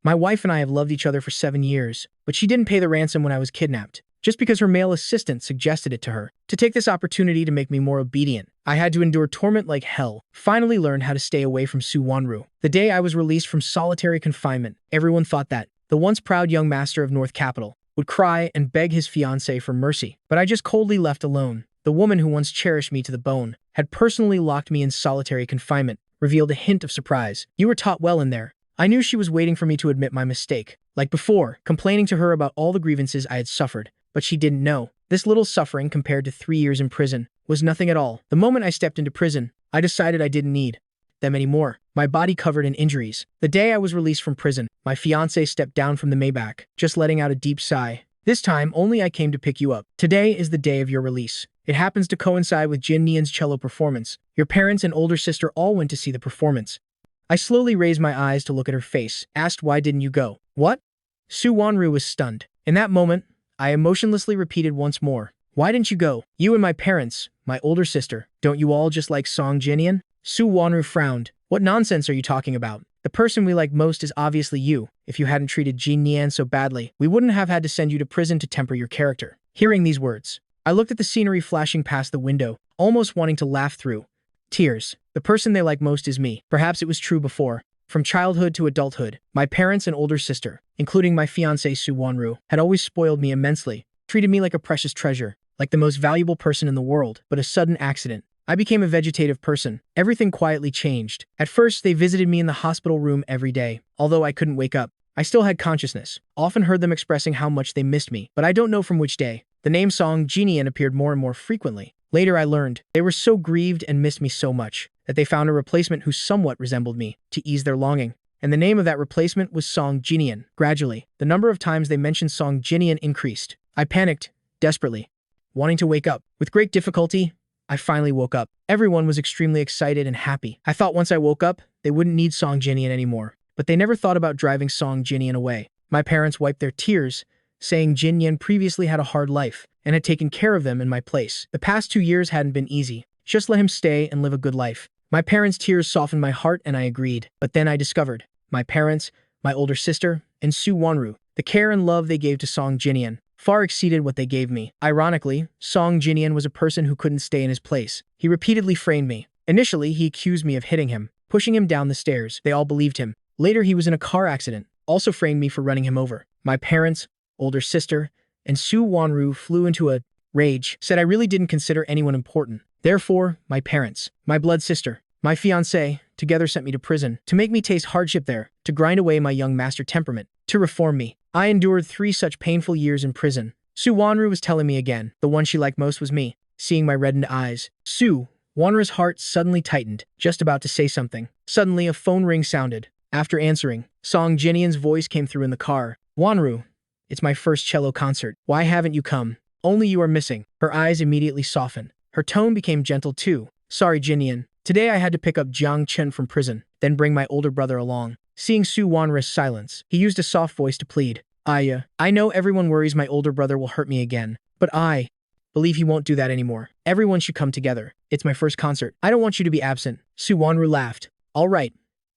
My wife and I have loved each other for 7 years, but she didn't pay the ransom when I was kidnapped, just because her male assistant suggested it to her. To take this opportunity to make me more obedient, I had to endure torment like hell. Finally learned how to stay away from Su Wanru. The day I was released from solitary confinement, everyone thought that the once proud young master of North Capital would cry and beg his fiancée for mercy. But I just coldly left alone. The woman who once cherished me to the bone had personally locked me in solitary confinement, revealed a hint of surprise. You were taught well in there. I knew she was waiting for me to admit my mistake. Like before, complaining to her about all the grievances I had suffered. But she didn't know. This little suffering compared to 3 years in prison was nothing at all. The moment I stepped into prison, I decided I didn't need them anymore. My body covered in injuries. The day I was released from prison, my fiancé stepped down from the Maybach, just letting out a deep sigh. This time, only I came to pick you up. Today is the day of your release. It happens to coincide with Jinnian's cello performance. Your parents and older sister all went to see the performance. I slowly raised my eyes to look at her face, asked why didn't you go? What? Su Wanru was stunned. In that moment, I emotionlessly repeated once more. Why didn't you go? You and my parents, my older sister, don't you all just like Song Jinnian? Su Wanru frowned. What nonsense are you talking about? The person we like most is obviously you. If you hadn't treated Jinnian so badly, we wouldn't have had to send you to prison to temper your character. Hearing these words, I looked at the scenery flashing past the window, almost wanting to laugh through tears. The person they like most is me. Perhaps it was true before. From childhood to adulthood, my parents and older sister, including my fiancée Su Wanru, had always spoiled me immensely, treated me like a precious treasure, like the most valuable person in the world. But a sudden accident. I became a vegetative person. Everything quietly changed. At first, they visited me in the hospital room every day. Although I couldn't wake up, I still had consciousness. Often heard them expressing how much they missed me, but I don't know from which day. The name Song Jinnian appeared more and more frequently. Later I learned they were so grieved and missed me so much that they found a replacement who somewhat resembled me to ease their longing. And the name of that replacement was Song Jinnian. Gradually, the number of times they mentioned Song Jinnian increased. I panicked, desperately, wanting to wake up. With great difficulty, I finally woke up. Everyone was extremely excited and happy. I thought once I woke up, they wouldn't need Song Jinnian anymore. But they never thought about driving Song Jinnian away. My parents wiped their tears, saying Jinnian previously had a hard life and had taken care of them in my place. The past 2 years hadn't been easy. Just let him stay and live a good life. My parents' tears softened my heart and I agreed. But then I discovered my parents, my older sister, and Su Wanru, the care and love they gave to Song Jinnian far exceeded what they gave me. Ironically, Song Jinnian was a person who couldn't stay in his place. He repeatedly framed me. Initially, he accused me of hitting him, pushing him down the stairs. They all believed him. Later, he was in a car accident, also framed me for running him over. My parents, older sister, and Su Wanru flew into a rage, said I really didn't consider anyone important. Therefore, my parents, my blood sister, my fiancé, together sent me to prison, to make me taste hardship there, to grind away my young master temperament, to reform me. I endured 3 such painful years in prison. Su Wanru was telling me again. The one she liked most was me. Seeing my reddened eyes, Su Wanru's heart suddenly tightened, just about to say something. Suddenly, a phone ring sounded. After answering, Song Jinnian's voice came through in the car. Wanru, it's my first cello concert. Why haven't you come? Only you are missing. Her eyes immediately softened. Her tone became gentle too. Sorry, Jinnian. Today I had to pick up Jiang Chen from prison, then bring my older brother along. Seeing Su Wanru's silence, he used a soft voice to plead. Aya, I know everyone worries my older brother will hurt me again, but I believe he won't do that anymore. Everyone should come together. It's my first concert. I don't want you to be absent. Su Wanru laughed. All right.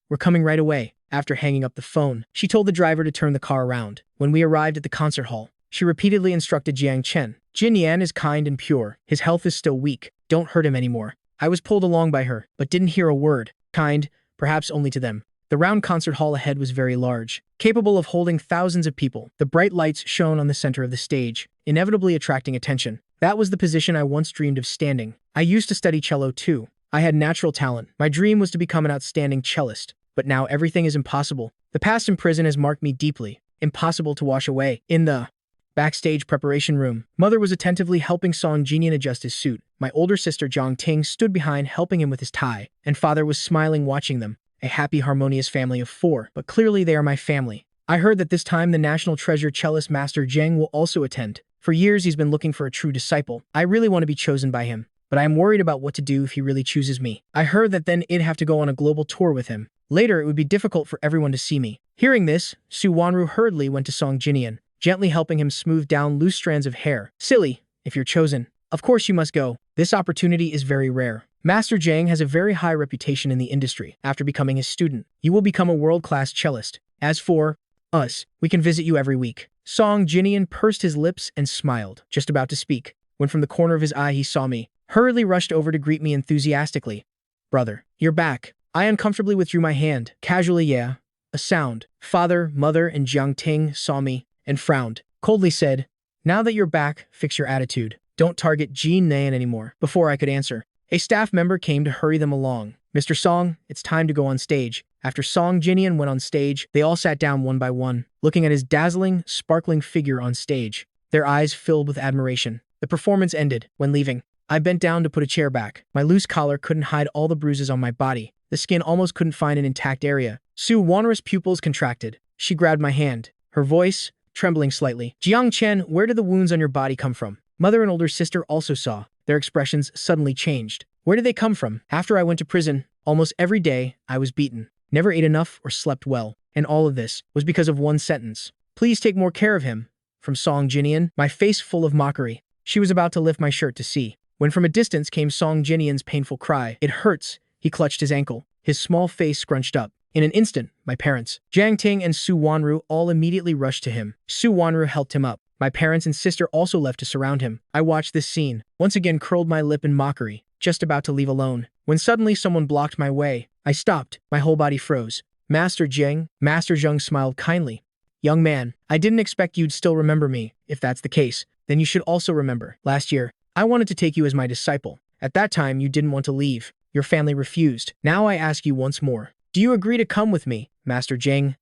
We're coming right away. After hanging up the phone, she told the driver to turn the car around. When we arrived at the concert hall, she repeatedly instructed Jiang Chen. Jinnian is kind and pure. His health is still weak. Don't hurt him anymore. I was pulled along by her, but didn't hear a word. Kind, perhaps only to them. The round concert hall ahead was very large, capable of holding thousands of people. The bright lights shone on the center of the stage, inevitably attracting attention. That was the position I once dreamed of standing. I used to study cello too. I had natural talent. My dream was to become an outstanding cellist. But now everything is impossible. The past in prison has marked me deeply. Impossible to wash away. In the backstage preparation room, Mother was attentively helping Song Jinnian adjust his suit. My older sister Jiang Ting stood behind helping him with his tie, and Father was smiling watching them. A happy, harmonious family of 4, but clearly they are my family. I heard that this time the national treasure cellist Master Zheng will also attend. For years he's been looking for a true disciple. I really want to be chosen by him, but I am worried about what to do if he really chooses me. I heard that then it'd have to go on a global tour with him. Later, it would be difficult for everyone to see me. Hearing this, Su Wanru hurriedly went to Song Jinnian, gently helping him smooth down loose strands of hair. Silly, if you're chosen. Of course you must go. This opportunity is very rare. Master Zhang has a very high reputation in the industry. After becoming his student, you will become a world-class cellist. As for Us. We can visit you every week. Song Jinnian pursed his lips and smiled, just about to speak, when from the corner of his eye he saw me, hurriedly rushed over to greet me enthusiastically. Brother, you're back. I uncomfortably withdrew my hand. Casually, yeah. A sound. Father, mother, and Jiang Ting saw me and frowned. Coldly said, now that you're back, fix your attitude. Don't target Jinnian anymore. Before I could answer, a staff member came to hurry them along. Mr. Song, it's time to go on stage. After Song Jinnian went on stage, they all sat down one by one, looking at his dazzling, sparkling figure on stage, their eyes filled with admiration. The performance ended. When leaving, I bent down to put a chair back. My loose collar couldn't hide all the bruises on my body. The skin almost couldn't find an intact area. Su Wanru's pupils contracted. She grabbed my hand, her voice trembling slightly. Jiang Chen, where did the wounds on your body come from? Mother and older sister also saw. Their expressions suddenly changed. Where did they come from? After I went to prison, almost every day I was beaten. Never ate enough or slept well. And all of this was because of one sentence. Please take more care of him. From Song Jinnian, my face full of mockery. She was about to lift my shirt to see, when from a distance came Song Jinnian's painful cry. It hurts. He clutched his ankle, his small face scrunched up. In an instant, my parents, Jiang Ting and Su Wanru, all immediately rushed to him. Su Wanru helped him up. My parents and sister also left to surround him. I watched this scene, once again curled my lip in mockery, just about to leave alone, when suddenly someone blocked my way. I stopped. My whole body froze. Master Jiang. Master Zheng smiled kindly. Young man, I didn't expect you'd still remember me. If that's the case, then you should also remember. Last year, I wanted to take you as my disciple. At that time, you didn't want to leave. Your family refused. Now I ask you once more. Do you agree to come with me, Master Jiang?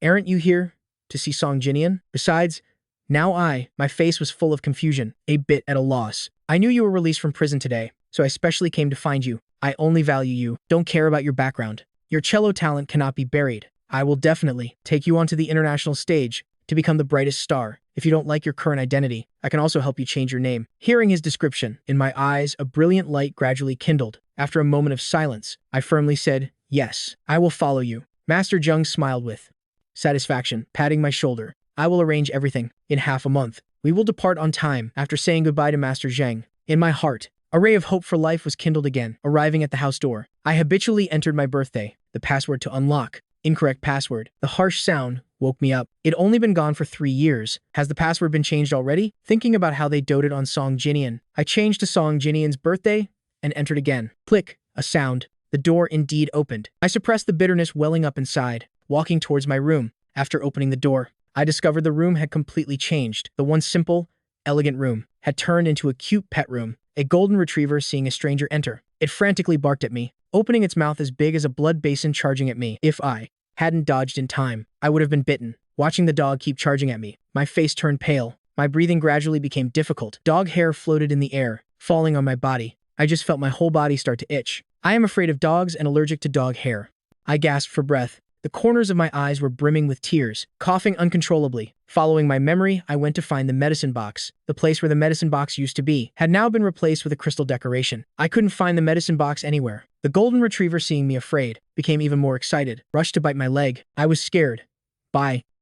Aren't you here to see Song Jinnian? Besides, now my face was full of confusion, a bit at a loss. I knew you were released from prison today, so I specially came to find you. I only value you. Don't care about your background. Your cello talent cannot be buried. I will definitely take you onto the international stage to become the brightest star. If you don't like your current identity, I can also help you change your name. Hearing his description, in my eyes, a brilliant light gradually kindled. After a moment of silence, I firmly said, yes, I will follow you. Master Zheng smiled with satisfaction, patting my shoulder. I will arrange everything. In half a month, we will depart on time. After saying goodbye to Master Zheng, in my heart, a ray of hope for life was kindled again. Arriving at the house door, I habitually entered my birthday, the password to unlock. Incorrect password. The harsh sound woke me up. It'd only been gone for 3 years. Has the password been changed already? Thinking about how they doted on Song Jinnian, I changed to Song Jinnian's birthday and entered again. Click, a sound. The door indeed opened. I suppressed the bitterness welling up inside, walking towards my room. After opening the door, I discovered the room had completely changed. The once simple, elegant room had turned into a cute pet room. A golden retriever seeing a stranger enter. It frantically barked at me, opening its mouth as big as a blood basin charging at me. If I hadn't dodged in time, I would have been bitten. Watching the dog keep charging at me, my face turned pale. My breathing gradually became difficult. Dog hair floated in the air, falling on my body. I just felt my whole body start to itch. I am afraid of dogs and allergic to dog hair. I gasped for breath. The corners of my eyes were brimming with tears, coughing uncontrollably. Following my memory, I went to find the medicine box. The place where the medicine box used to be had now been replaced with a crystal decoration. I couldn't find the medicine box anywhere. The golden retriever, seeing me afraid, became even more excited, rushed to bite my leg. I was scared.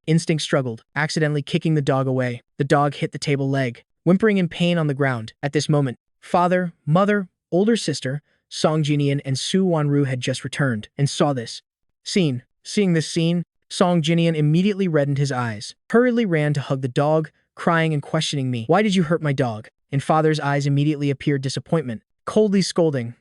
Instinct struggled, accidentally kicking the dog away. The dog hit the table leg, whimpering in pain on the ground. At this moment, father, mother, older sister, Song Jinnian, and Su Wanru had just returned and saw this scene. Seeing this scene, Song Jinnian immediately reddened his eyes, hurriedly ran to hug the dog, crying and questioning me. Why did you hurt my dog? In father's eyes immediately appeared disappointment, coldly scolding.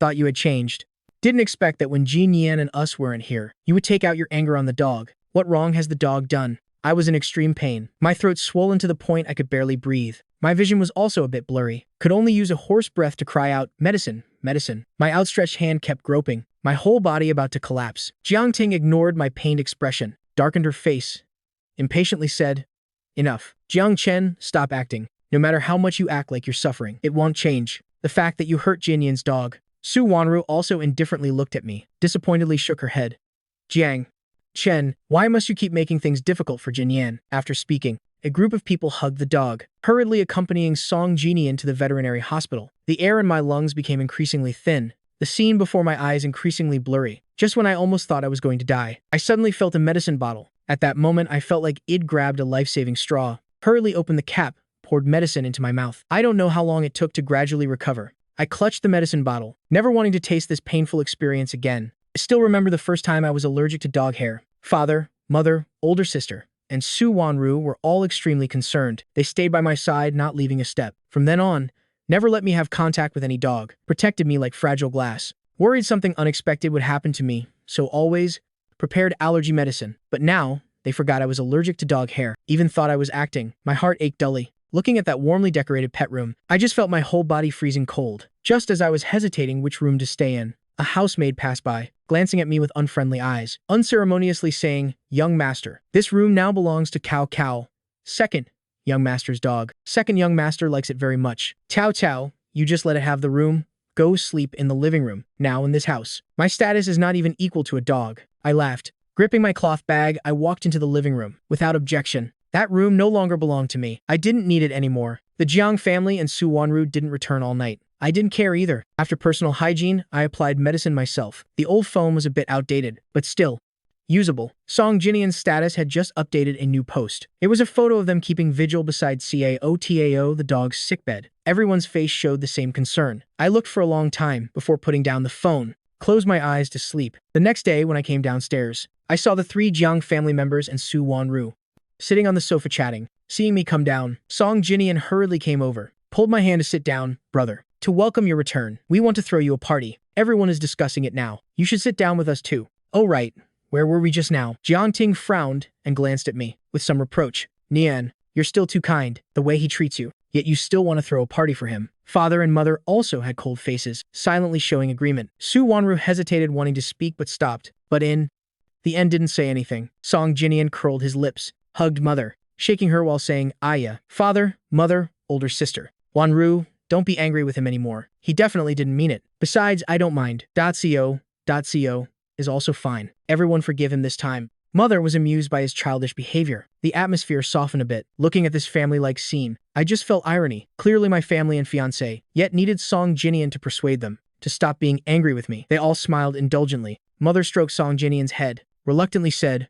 Thought you had changed. Didn't expect that when Jinnian and us weren't here, you would take out your anger on the dog. What wrong has the dog done? I was in extreme pain. My throat swollen to the point I could barely breathe. My vision was also a bit blurry. Could only use a hoarse breath to cry out, medicine, medicine. My outstretched hand kept groping, my whole body about to collapse. Jiang Ting ignored my pained expression, darkened her face, impatiently said, enough. Jiang Chen, stop acting. No matter how much you act like you're suffering, it won't change the fact that you hurt Jinnian's dog. Su Wanru also indifferently looked at me, disappointedly shook her head. Jiang Chen, why must you keep making things difficult for Jinnian? After speaking, a group of people hugged the dog, hurriedly accompanying Song Jinnian to the veterinary hospital. The air in my lungs became increasingly thin, the scene before my eyes increasingly blurry. Just when I almost thought I was going to die, I suddenly felt a medicine bottle. At that moment, I felt like Id grabbed a life-saving straw, hurriedly opened the cap, poured medicine into my mouth. I don't know how long it took to gradually recover. I clutched the medicine bottle, never wanting to taste this painful experience again. I still remember the first time I was allergic to dog hair. Father, mother, older sister, and Su Wanru were all extremely concerned. They stayed by my side, not leaving a step. From then on, never let me have contact with any dog, protected me like fragile glass. Worried something unexpected would happen to me, so always prepared allergy medicine. But now, they forgot I was allergic to dog hair, even thought I was acting. My heart ached dully. Looking at that warmly decorated pet room, I just felt my whole body freezing cold. Just as I was hesitating which room to stay in, a housemaid passed by, glancing at me with unfriendly eyes, unceremoniously saying, "Young master, this room now belongs to Cao Cao, second young master's dog. Second young master likes it very much. Cao Cao, you just let it have the room. Go sleep in the living room, now in this house. My status is not even equal to a dog." I laughed. Gripping my cloth bag, I walked into the living room, without objection. That room no longer belonged to me. I didn't need it anymore. The Jiang family and Su Wanru didn't return all night. I didn't care either. After personal hygiene, I applied medicine myself. The old foam was a bit outdated, but still usable. Song Jinnian's status had just updated a new post. It was a photo of them keeping vigil beside Cao, the dog's sickbed. Everyone's face showed the same concern. I looked for a long time before putting down the phone, closed my eyes to sleep. The next day, when I came downstairs, I saw the 3 Jiang family members and Su Wanru sitting on the sofa chatting. Seeing me come down, Song Jinnian hurriedly came over, pulled my hand to sit down. "Brother, to welcome your return, we want to throw you a party. Everyone is discussing it now. You should sit down with us too." "Oh right, where were we just now?" Jiang Ting frowned and glanced at me with some reproach. "Nian, you're still too kind, the way he treats you, yet you still want to throw a party for him." Father and mother also had cold faces, silently showing agreement. Su Wanru hesitated, wanting to speak but stopped, but in the end didn't say anything. Song Jinnian curled his lips, hugged mother, shaking her while saying, "Aya, father, mother, older sister. Wanru, don't be angry with him anymore. He definitely didn't mean it. Besides, I don't mind. Co is also fine. Everyone forgive him this time." Mother was amused by his childish behavior. The atmosphere softened a bit. Looking at this family-like scene, I just felt irony. Clearly my family and fiancé, yet needed Song Jinnian to persuade them to stop being angry with me. They all smiled indulgently. Mother stroked Song Jinnian's head, reluctantly said,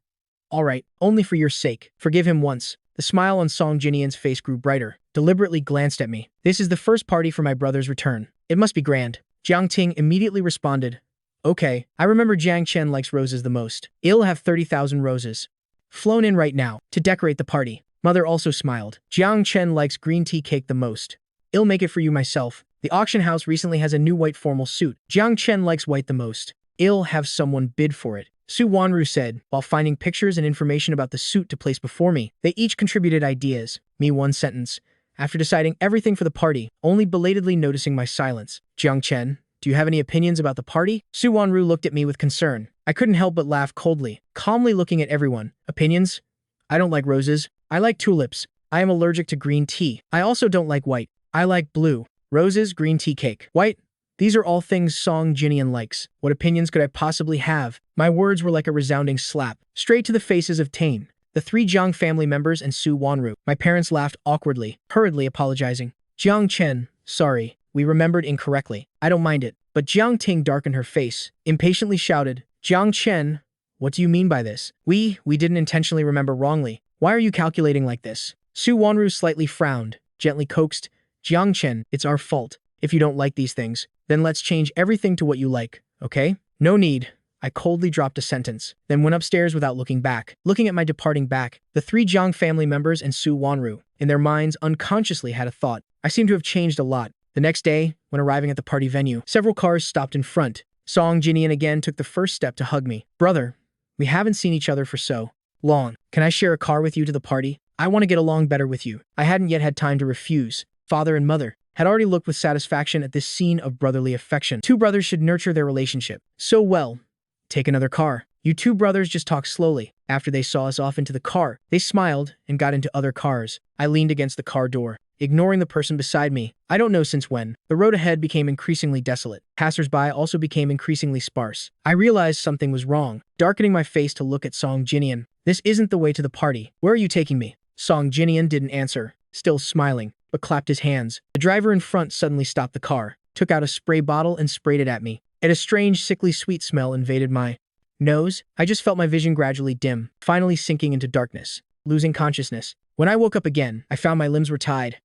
"All right, only for your sake. Forgive him once." The smile on Song Jinnian's face grew brighter, deliberately glanced at me. "This is the first party for my brother's return. It must be grand." Jiang Ting immediately responded, "Okay, I remember Jiang Chen likes roses the most. He'll have 30,000 roses flown in right now to decorate the party." Mother also smiled. "Jiang Chen likes green tea cake the most. I'll make it for you myself. The auction house recently has a new white formal suit. Jiang Chen likes white the most. I'll have someone bid for it." Su Wanru said, while finding pictures and information about the suit to place before me. They each contributed ideas, me one sentence. After deciding everything for the party, only belatedly noticing my silence. "Jiang Chen, do you have any opinions about the party?" Su Wanru looked at me with concern. I couldn't help but laugh coldly, calmly looking at everyone. "Opinions? I don't like roses. I like tulips. I am allergic to green tea. I also don't like white. I like blue. Roses, green tea cake. White? These are all things Song Jinnian likes. What opinions could I possibly have?" My words were like a resounding slap, straight to the faces of Tane, the 3 Jiang family members, and Su Wanru. My parents laughed awkwardly, hurriedly apologizing. "Jiang Chen, sorry, we remembered incorrectly. I don't mind it." But Jiang Ting darkened her face, impatiently shouted, "Jiang Chen, what do you mean by this? We didn't intentionally remember wrongly. Why are you calculating like this?" Su Wanru slightly frowned, gently coaxed, "Jiang Chen, it's our fault. If you don't like these things, then let's change everything to what you like, okay?" "No need." I coldly dropped a sentence, then went upstairs without looking back. Looking at my departing back, the 3 Jiang family members and Su Wanru, in their minds unconsciously had a thought. I seem to have changed a lot. The next day, when arriving at the party venue, several cars stopped in front. Song Jinnian again took the first step to hug me. "Brother, we haven't seen each other for so long. Can I share a car with you to the party? I want to get along better with you." I hadn't yet had time to refuse. Father and mother had already looked with satisfaction at this scene of brotherly affection. 2 brothers should nurture their relationship so well. "Take another car." You 2 brothers just talked slowly. After they saw us off into the car, they smiled and got into other cars. I leaned against the car door, ignoring the person beside me. I don't know since when, the road ahead became increasingly desolate. Passers-by also became increasingly sparse. I realized something was wrong, darkening my face to look at Song Jinnian. "This isn't the way to the party. Where are you taking me?" Song Jinnian didn't answer, still smiling, but clapped his hands. The driver in front suddenly stopped the car, took out a spray bottle and sprayed it at me. And a strange, sickly sweet smell invaded my nose. I just felt my vision gradually dim, finally sinking into darkness, losing consciousness. When I woke up again, I found my limbs were tied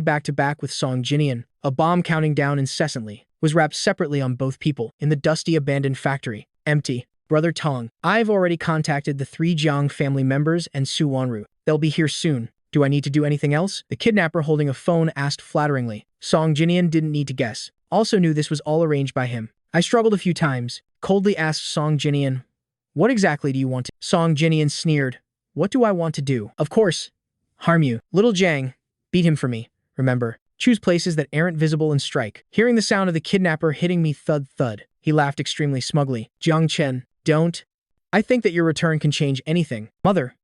back to back with Song Jinnian. A bomb counting down incessantly was wrapped separately on both people in the dusty, abandoned factory. Empty. Brother Tong, I've already contacted the 3 Jiang family members and Su Wanru. They'll be here soon. Do I need to do anything else? The kidnapper holding a phone asked flatteringly. Song Jinnian didn't need to guess. Also knew this was all arranged by him. I struggled a few times. Coldly asked Song Jinnian, "What exactly do you want to?" Song Jinnian sneered. "What do I want to do? Of course, harm you. Little Jiang, beat him for me. Remember, choose places that aren't visible and strike." Hearing the sound of the kidnapper hitting me thud thud, he laughed extremely smugly. Jiang Chen, don't. I think that your return can change anything. Mother,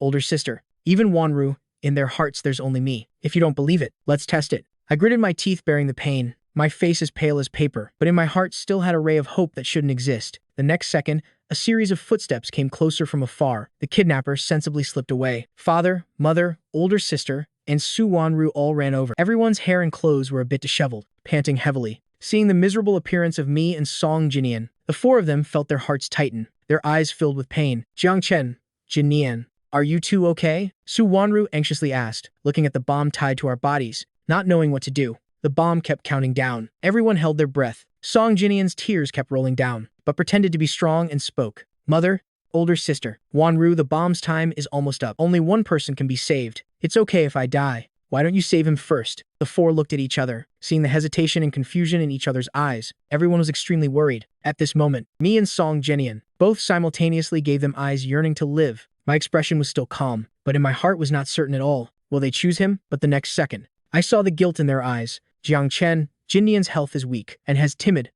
older sister, even Wanru, in their hearts there's only me. If you don't believe it, let's test it. I gritted my teeth bearing the pain, my face as pale as paper, but in my heart still had a ray of hope that shouldn't exist. The next second, a series of footsteps came closer from afar. The kidnapper sensibly slipped away. Father, mother, older sister, and Su Wanru all ran over. Everyone's hair and clothes were a bit disheveled, panting heavily. Seeing the miserable appearance of me and Song Jinnian, the 4 of them felt their hearts tighten, their eyes filled with pain. Jiang Chen, Jinnian, are you two okay? Su Wanru anxiously asked, looking at the bomb tied to our bodies, not knowing what to do. The bomb kept counting down. Everyone held their breath. Song Jinnian's tears kept rolling down, but pretended to be strong and spoke. Mother, older sister, Wanru, the bomb's time is almost up. Only one person can be saved. It's okay if I die. Why don't you save him first? The 4 looked at each other, seeing the hesitation and confusion in each other's eyes. Everyone was extremely worried. At this moment, me and Song Jinnian both simultaneously gave them eyes yearning to live. My expression was still calm, but in my heart was not certain at all. Will they choose him? But the next second, I saw the guilt in their eyes. Jiang Chen, Jinnian's health is weak and has timid.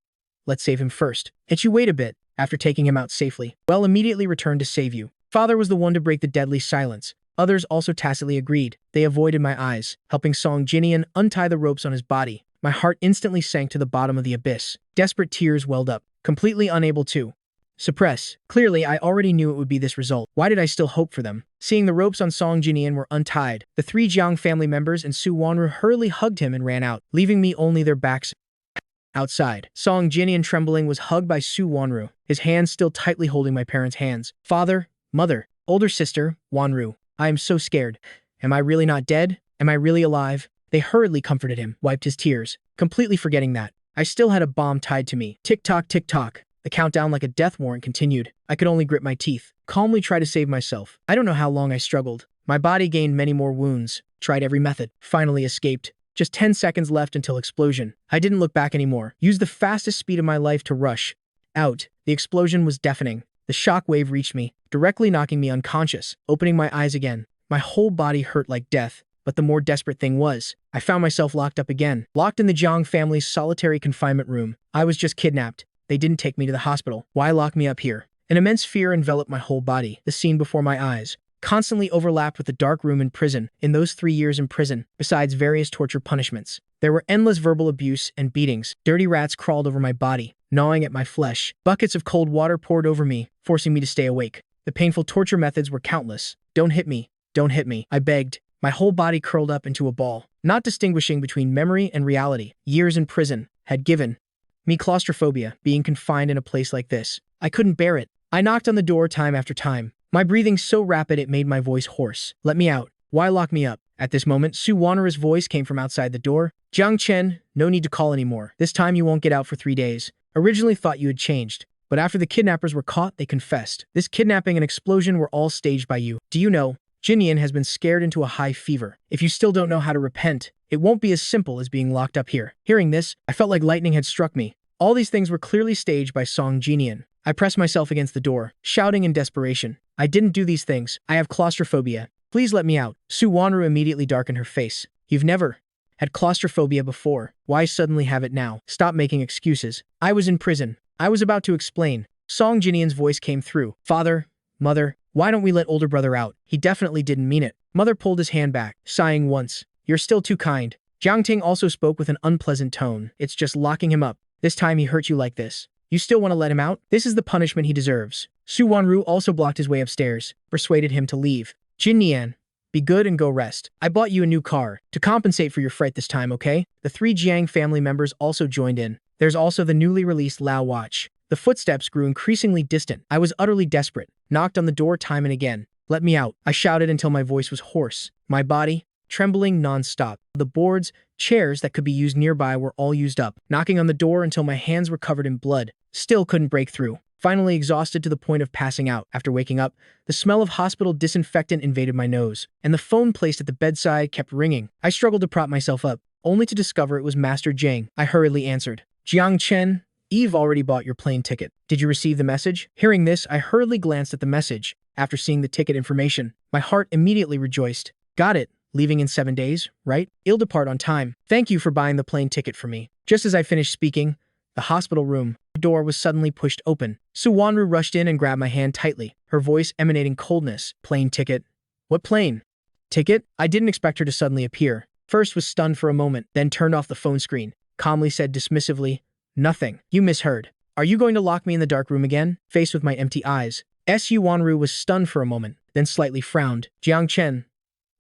Let's save him first. And you wait a bit, after taking him out safely. Well, immediately return to save you. Father was the one to break the deadly silence. Others also tacitly agreed. They avoided my eyes, helping Song Jinnian untie the ropes on his body. My heart instantly sank to the bottom of the abyss. Desperate tears welled up, completely unable to suppress. Clearly, I already knew it would be this result. Why did I still hope for them? Seeing the ropes on Song Jinnian were untied, the 3 Jiang family members and Su Wanru hurriedly hugged him and ran out, leaving me only their backs outside. Song Jinnian, trembling, was hugged by Su Wanru, his hands still tightly holding my parents' hands. Father, mother, older sister, Wanru, I am so scared. Am I really not dead? Am I really alive? They hurriedly comforted him, wiped his tears, completely forgetting that I still had a bomb tied to me. Tick-tock, tick-tock. The countdown like a death warrant continued. I could only grit my teeth, calmly try to save myself. I don't know how long I struggled. My body gained many more wounds, tried every method, finally escaped. Just 10 seconds left until explosion. I didn't look back anymore. Used the fastest speed of my life to rush out. The explosion was deafening. The shock wave reached me, directly knocking me unconscious. Opening my eyes again, my whole body hurt like death. But the more desperate thing was, I found myself locked up again. Locked in the Jiang family's solitary confinement room. I was just kidnapped. They didn't take me to the hospital. Why lock me up here? An immense fear enveloped my whole body. The scene before my eyes constantly overlapped with the dark room in prison. In those 3 years in prison, besides various torture punishments, there were endless verbal abuse and beatings. Dirty rats crawled over my body, gnawing at my flesh. Buckets of cold water poured over me, forcing me to stay awake. The painful torture methods were countless. Don't hit me. Don't hit me, I begged. My whole body curled up into a ball, not distinguishing between memory and reality. Years in prison had given me claustrophobia. Being confined in a place like this, I couldn't bear it. I knocked on the door time after time, my breathing so rapid it made my voice hoarse. Let me out. Why lock me up? At this moment, Su Wanru's voice came from outside the door. Jiang Chen, no need to call anymore. This time you won't get out for 3 days. Originally thought you had changed, but after the kidnappers were caught, they confessed. This kidnapping and explosion were all staged by you. Do you know, Jinnian has been scared into a high fever. If you still don't know how to repent, it won't be as simple as being locked up here. Hearing this, I felt like lightning had struck me. All these things were clearly staged by Song Jinnian. I pressed myself against the door, shouting in desperation. I didn't do these things. I have claustrophobia. Please let me out. Su Wanru immediately darkened her face. You've never had claustrophobia before. Why suddenly have it now? Stop making excuses. I was in prison. I was about to explain. Song Jinnian's voice came through. Father, mother, why don't we let older brother out? He definitely didn't mean it. Mother pulled his hand back, sighing once. You're still too kind. Jiang Ting also spoke with an unpleasant tone. It's just locking him up. This time he hurt you like this. You still want to let him out? This is the punishment he deserves. Su Wanru also blocked his way upstairs, persuaded him to leave. Jinnian, be good and go rest. I bought you a new car to compensate for your fright this time, okay? The 3 Jiang family members also joined in. There's also the newly released Lao watch. The footsteps grew increasingly distant. I was utterly desperate, knocked on the door time and again. Let me out. I shouted until my voice was hoarse. My body trembling non-stop. The boards, chairs that could be used nearby were all used up. Knocking on the door until my hands were covered in blood. Still couldn't break through. finally exhausted to the point of passing out. After waking up, the smell of hospital disinfectant invaded my nose, and the phone placed at the bedside kept ringing. I struggled to prop myself up, only to discover it was Master Jiang. I hurriedly answered. Jiang Chen, Eve already bought your plane ticket. Did you receive the message? Hearing this, I hurriedly glanced at the message. After seeing the ticket information, my heart immediately rejoiced. Got it. Leaving in 7 days, right? I'll depart on time. Thank you for buying the plane ticket for me. Just as I finished speaking, the hospital room door was suddenly pushed open. Su Wanru rushed in and grabbed my hand tightly, her voice emanating coldness. Plane ticket? What plane? Ticket? I didn't expect her to suddenly appear. First was stunned for a moment, then turned off the phone screen. Calmly said dismissively, nothing. You misheard. Are you going to lock me in the dark room again? Faced with my empty eyes, Su Wanru was stunned for a moment, then slightly frowned. Jiang Chen,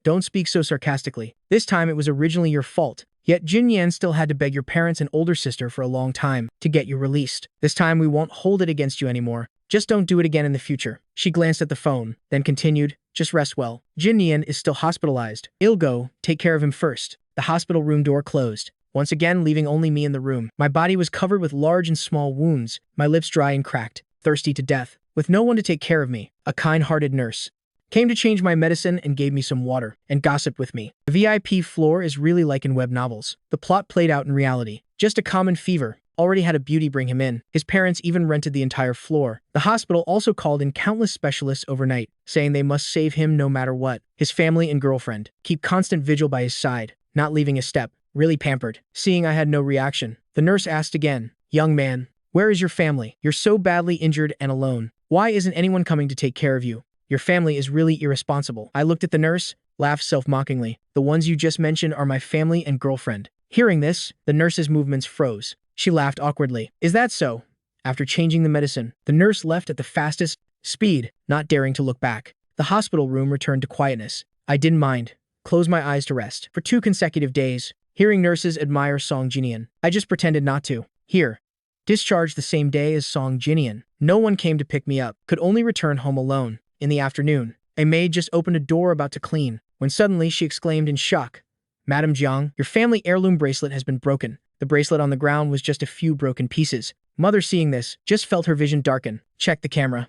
don't speak so sarcastically. This time it was originally your fault. Yet Jinnian still had to beg your parents and older sister for a long time to get you released. This time we won't hold it against you anymore. Just don't do it again in the future. She glanced at the phone, then continued, just rest well. Jinnian is still hospitalized. I'll go, take care of him first. The hospital room door closed, once again leaving only me in the room. My body was covered with large and small wounds, my lips dry and cracked, thirsty to death, with no one to take care of me. A kind-hearted nurse came to change my medicine and gave me some water, and gossiped with me. The VIP floor is really like in web novels. The plot played out in reality. Just a common fever. Already had a beauty bring him in. His parents even rented the entire floor. The hospital also called in countless specialists overnight, saying they must save him no matter what. His family and girlfriend keep constant vigil by his side, not leaving a step. Really pampered. Seeing I had no reaction, the nurse asked again, young man, where is your family? You're so badly injured and alone. Why isn't anyone coming to take care of you? Your family is really irresponsible. I looked at the nurse, laughed self-mockingly. The ones you just mentioned are my family and girlfriend. Hearing this, the nurse's movements froze. She laughed awkwardly. Is that so? After changing the medicine, the nurse left at the fastest speed, not daring to look back. The hospital room returned to quietness. I didn't mind. Closed my eyes to rest. For 2 consecutive days, hearing nurses admire Song Jinnian, I just pretended not to. Here. Discharged the same day as Song Jinnian. No one came to pick me up. Could only return home alone. In the afternoon, a maid just opened a door about to clean, when suddenly she exclaimed in shock, Madam Jiang, your family heirloom bracelet has been broken. The bracelet on the ground was just a few broken pieces. Mother, seeing this, just felt her vision darken. Check the camera.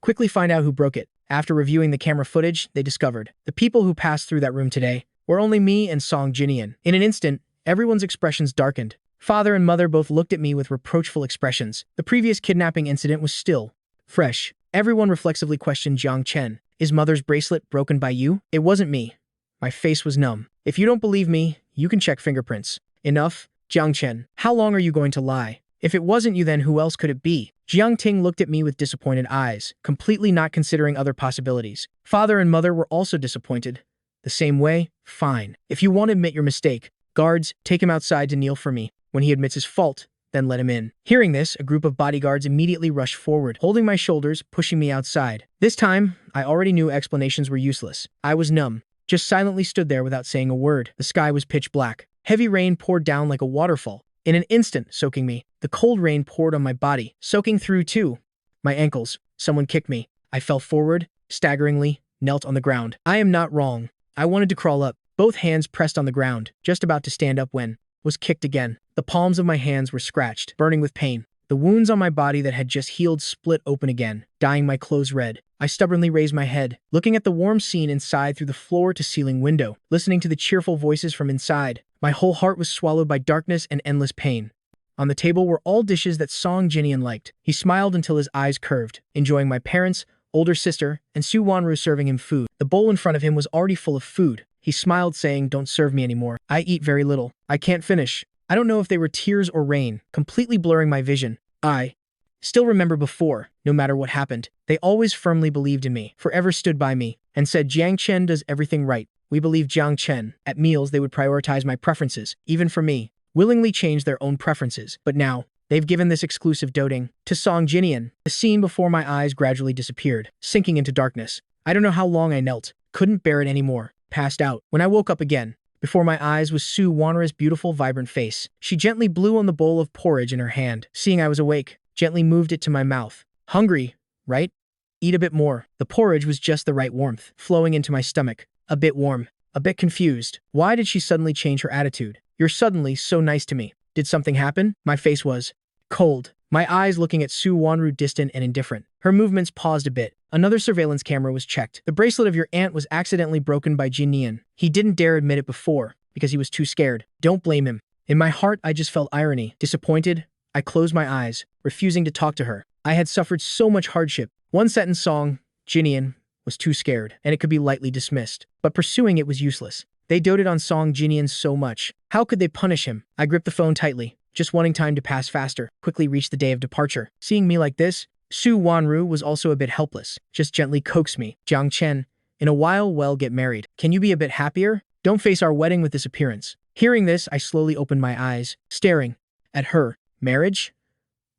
Quickly find out who broke it. After reviewing the camera footage, they discovered the people who passed through that room today were only me and Song Jinnian. In an instant, everyone's expressions darkened. Father and mother both looked at me with reproachful expressions. The previous kidnapping incident was still fresh. Everyone reflexively questioned Jiang Chen. Is mother's bracelet broken by you? It wasn't me. My face was numb. If you don't believe me, you can check fingerprints. Enough, Jiang Chen. How long are you going to lie? If it wasn't you, then who else could it be? Jiang Ting looked at me with disappointed eyes, completely not considering other possibilities. Father and mother were also disappointed. The same way? Fine. If you won't admit your mistake, guards, take him outside to kneel for me. When he admits his fault, then let him in. Hearing this, a group of bodyguards immediately rushed forward, holding my shoulders, pushing me outside. This time, I already knew explanations were useless. I was numb, just silently stood there without saying a word. The sky was pitch black. Heavy rain poured down like a waterfall, in an instant soaking me. The cold rain poured on my body, soaking through too. My ankles. Someone kicked me. I fell forward, staggeringly, knelt on the ground. I am not wrong. I wanted to crawl up, both hands pressed on the ground, just about to stand up when was kicked again. The palms of my hands were scratched, burning with pain. The wounds on my body that had just healed split open again, dyeing my clothes red. I stubbornly raised my head, looking at the warm scene inside through the floor-to-ceiling window, listening to the cheerful voices from inside. My whole heart was swallowed by darkness and endless pain. On the table were all dishes that Song Jinnian liked. He smiled until his eyes curved, enjoying my parents, older sister, and Su Wanru serving him food. The bowl in front of him was already full of food. He smiled, saying, don't serve me anymore. I eat very little. I can't finish. I don't know if they were tears or rain, completely blurring my vision. I still remember before, no matter what happened, they always firmly believed in me, forever stood by me, and said Jiang Chen does everything right. We believe Jiang Chen. At meals, they would prioritize my preferences, even for me, willingly change their own preferences. But now, they've given this exclusive doting to Song Jinnian. The scene before my eyes gradually disappeared, sinking into darkness. I don't know how long I knelt, couldn't bear it anymore, passed out. When I woke up again, before my eyes was Su Wanru's beautiful, vibrant face. She gently blew on the bowl of porridge in her hand. Seeing I was awake, gently moved it to my mouth. Hungry, right? Eat a bit more. The porridge was just the right warmth, flowing into my stomach. A bit warm, a bit confused. Why did she suddenly change her attitude? You're suddenly so nice to me. Did something happen? My face was cold. my eyes looking at Su Wanru distant and indifferent. Her movements paused a bit. Another surveillance camera was checked. The bracelet of your aunt was accidentally broken by Jinnian. He didn't dare admit it before, because he was too scared. Don't blame him. In my heart, I just felt irony. Disappointed, I closed my eyes, refusing to talk to her. I had suffered so much hardship. One sentence song, Jinnian, was too scared, and it could be lightly dismissed. But pursuing it was useless. They doted on Song Jinnian so much. How could they punish him? I gripped the phone tightly, just wanting time to pass faster, quickly reach the day of departure. Seeing me like this, Su Wanru was also a bit helpless, just gently coaxed me. Jiang Chen, in a while we'll get married. Can you be a bit happier? Don't face our wedding with this appearance. Hearing this, I slowly opened my eyes, staring at her. Marriage?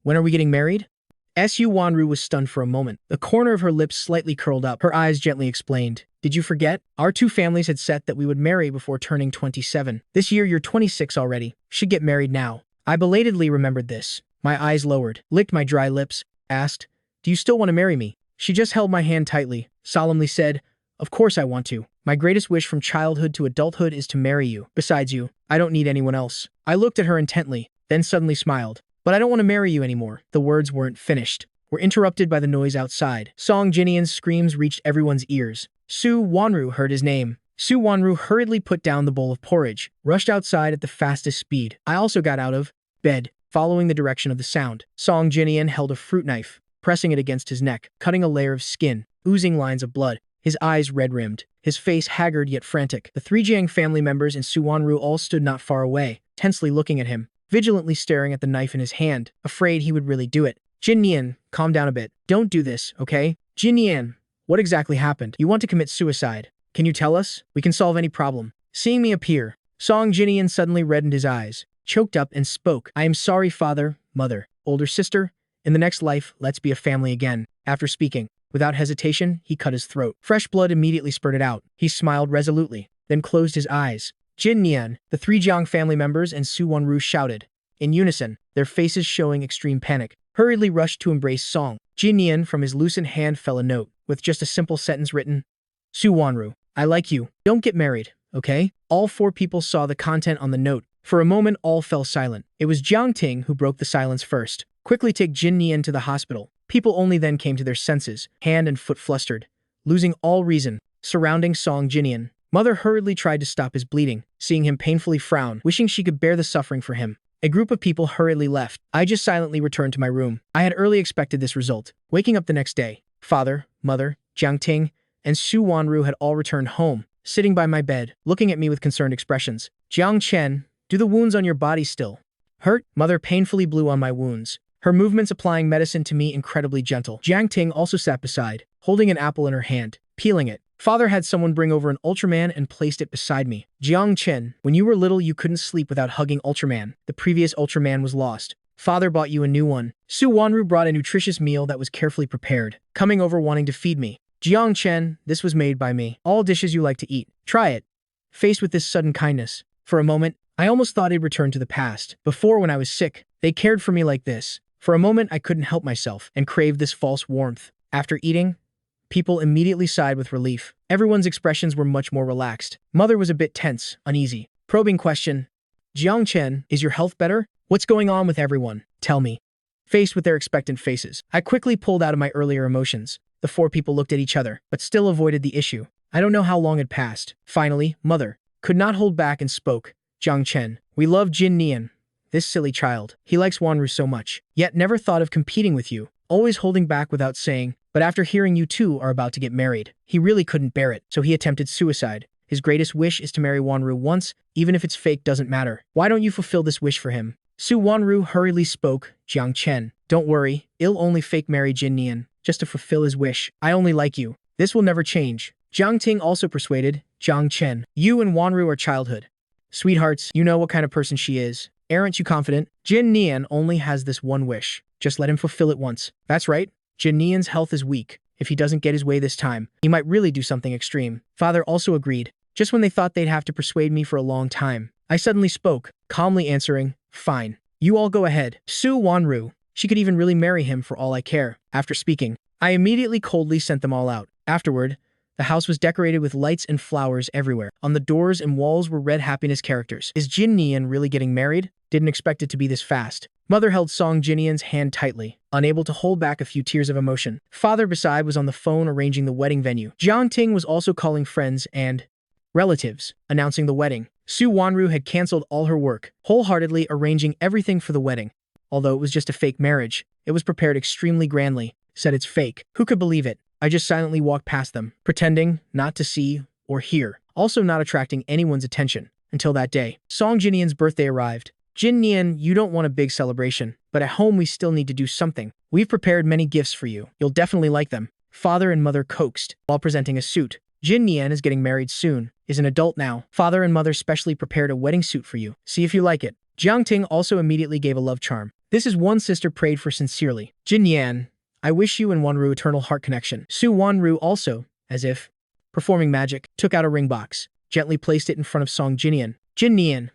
When are we getting married? Su Wanru was stunned for a moment. The corner of her lips slightly curled up. Her eyes gently explained. Did you forget? Our two families had set that we would marry before turning 27. This year you're 26 already. Should get married now. I belatedly remembered this. My eyes lowered, licked my dry lips, asked, do you still want to marry me? She just held my hand tightly, solemnly said, of course I want to. My greatest wish from childhood to adulthood is to marry you. Besides you, I don't need anyone else. I looked at her intently, then suddenly smiled. But I don't want to marry you anymore. The words weren't finished. Were interrupted by the noise outside. Song Jinnian's screams reached everyone's ears. Su Wanru heard his name. Su Wanru hurriedly put down the bowl of porridge, rushed outside at the fastest speed. I also got out of bed, following the direction of the sound. Song Jinnian held a fruit knife, pressing it against his neck, cutting a layer of skin, oozing lines of blood. His eyes red-rimmed, his face haggard yet frantic. The three Jiang family members and Su Wanru all stood not far away, tensely looking at him, vigilantly staring at the knife in his hand, afraid he would really do it. Jinnian, calm down a bit. Don't do this, okay? Jinnian, what exactly happened? You want to commit suicide. Can you tell us? We can solve any problem. Seeing me appear, Song Jinnian suddenly reddened his eyes, choked up and spoke. I am sorry, father, mother, older sister. In the next life, let's be a family again. After speaking, without hesitation, he cut his throat. Fresh blood immediately spurted out. He smiled resolutely, then closed his eyes. Jinnian, the three Jiang family members and Su Wanru shouted. In unison, their faces showing extreme panic, hurriedly rushed to embrace Song. Jinnian, from his loosened hand fell a note, with just a simple sentence written. Su Wanru, I like you. Don't get married, okay? All four people saw the content on the note. For a moment, all fell silent. It was Jiang Ting who broke the silence first. Quickly take Jinnian to the hospital. People only then came to their senses, hand and foot flustered, losing all reason. Surrounding Song Jinnian, mother hurriedly tried to stop his bleeding, seeing him painfully frown, wishing she could bear the suffering for him. A group of people hurriedly left. I just silently returned to my room. I had early expected this result. Waking up the next day, father, mother, Jiang Ting, and Su Wanru had all returned home, sitting by my bed, looking at me with concerned expressions. Jiang Chen, do the wounds on your body still hurt? Mother painfully blew on my wounds, her movements applying medicine to me incredibly gentle. Jiang Ting also sat beside, holding an apple in her hand, peeling it. Father had someone bring over an Ultraman and placed it beside me. Jiang Chen, when you were little you couldn't sleep without hugging Ultraman. The previous Ultraman was lost. Father bought you a new one. Su Wanru brought a nutritious meal that was carefully prepared, coming over wanting to feed me. Jiang Chen, this was made by me. All dishes you like to eat. Try it. Faced with this sudden kindness, for a moment, I almost thought I'd returned to the past. Before, when I was sick, they cared for me like this. For a moment, I couldn't help myself and craved this false warmth. After eating, people immediately sighed with relief. Everyone's expressions were much more relaxed. Mother was a bit tense, uneasy. Probing question. Jiang Chen, is your health better? What's going on with everyone? Tell me. Faced with their expectant faces, I quickly pulled out of my earlier emotions. The four people looked at each other, but still avoided the issue. I don't know how long had passed. Finally, mother could not hold back and spoke. Jiang Chen, we love Jinnian. This silly child. He likes Wanru so much, yet never thought of competing with you, always holding back without saying, but after hearing you two are about to get married, he really couldn't bear it, so he attempted suicide. His greatest wish is to marry Wanru once, even if it's fake doesn't matter. Why don't you fulfill this wish for him? Su Wanru hurriedly spoke. Jiang Chen, don't worry, I'll only fake marry Jinnian, just to fulfill his wish. I only like you. This will never change. Jiang Ting also persuaded. Jiang Chen, you and Wanru are childhood sweethearts. You know what kind of person she is. Aren't you confident? Jinnian only has this one wish. Just let him fulfill it once. That's right. Jinnian's health is weak. If he doesn't get his way this time, he might really do something extreme. Father also agreed. Just when they thought they'd have to persuade me for a long time, I suddenly spoke, calmly answering, fine. You all go ahead. Su Wanru. She could even really marry him for all I care. After speaking, I immediately coldly sent them all out. Afterward, The house was decorated with lights and flowers everywhere. On the doors and walls were red happiness characters. Is Jinnian really getting married? Didn't expect it to be this fast. Mother held Song Jinnian's hand tightly, unable to hold back a few tears of emotion. Father beside was on the phone arranging the wedding venue. Jiang Ting was also calling friends and relatives, announcing the wedding. Su Wanru had canceled all her work, wholeheartedly arranging everything for the wedding. Although it was just a fake marriage, it was prepared extremely grandly. Said it's fake. Who could believe it? I just silently walked past them, pretending not to see or hear, also not attracting anyone's attention. Until that day, Song Jinnian's birthday arrived. Jinnian, you don't want a big celebration, but at home we still need to do something. We've prepared many gifts for you. You'll definitely like them. Father and mother coaxed, while presenting a suit. Jinnian is getting married soon, is an adult now. Father and mother specially prepared a wedding suit for you. See if you like it. Jiang Ting also immediately gave a love charm. This is one sister prayed for sincerely. Jinnian, I wish you and Wanru eternal heart connection. Su Wanru also, as if performing magic, took out a ring box, gently placed it in front of Song Jinnian. Jinnian,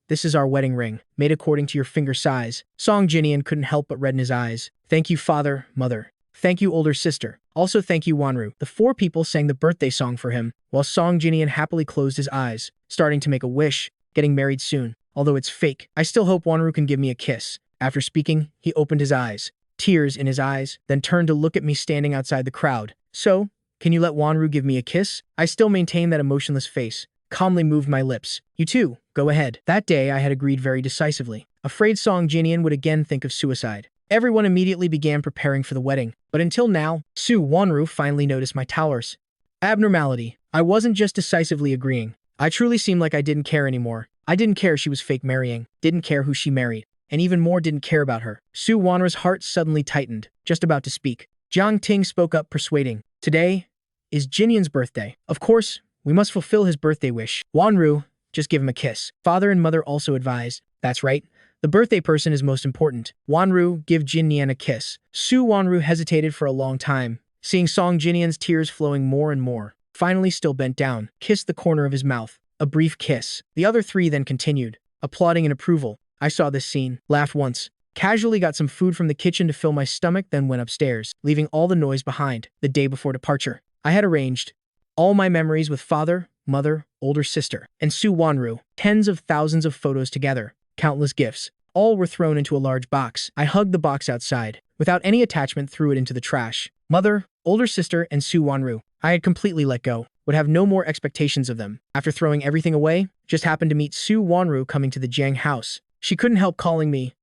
this is our wedding ring, made according to your finger size. Song Jinnian couldn't help but redden his eyes. Thank you, father, mother. Thank you, older sister. Also thank you, Wanru. The four people sang the birthday song for him, while Song Jinnian happily closed his eyes, starting to make a wish, getting married soon. Although it's fake, I still hope Wanru can give me a kiss. After speaking, he opened his eyes, tears in his eyes, then turned to look at me standing outside the crowd. So, can you let Wanru give me a kiss? I still maintain that emotionless face, calmly moved my lips. You too, go ahead. That day I had agreed very decisively, afraid Song Jinnian would again think of suicide. Everyone immediately began preparing for the wedding, but until now, Su Wanru finally noticed my towers. Abnormality. I wasn't just decisively agreeing. I truly seemed like I didn't care anymore. I didn't care she was fake marrying, didn't care who she married, and even more didn't care about her. Su Wanru's heart suddenly tightened, just about to speak. Jiang Ting spoke up persuading. Today is Jinnian's birthday. Of course, we must fulfill his birthday wish. Wanru, just give him a kiss. Father and mother also advised. That's right. The birthday person is most important. Wanru, give Jinnian a kiss. Su Wanru hesitated for a long time, seeing Song Jinnian's tears flowing more and more. Finally still bent down, kissed the corner of his mouth. A brief kiss. The other three then continued, applauding in approval. I saw this scene, laughed once, casually got some food from the kitchen to fill my stomach, then went upstairs, leaving all the noise behind. The day before departure, I had arranged all my memories with father, mother, older sister, and Su Wanru. Tens of thousands of photos together, countless gifts. All were thrown into a large box. I hugged the box outside. Without any attachment, threw it into the trash. Mother, older sister, and Su Wanru. I had completely let go, would have no more expectations of them. After throwing everything away, just happened to meet Su Wanru coming to the Jiang house. She couldn't help calling me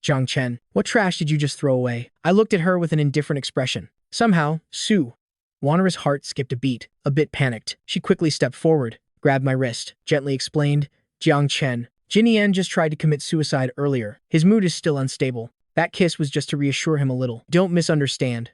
Jiang Chen. What trash did you just throw away? I looked at her with an indifferent expression. Somehow, Su Wanru's heart skipped a beat, a bit panicked. She quickly stepped forward, grabbed my wrist, gently explained, Jiang Chen. Jinnian just tried to commit suicide earlier. His mood is still unstable. That kiss was just to reassure him a little. Don't misunderstand.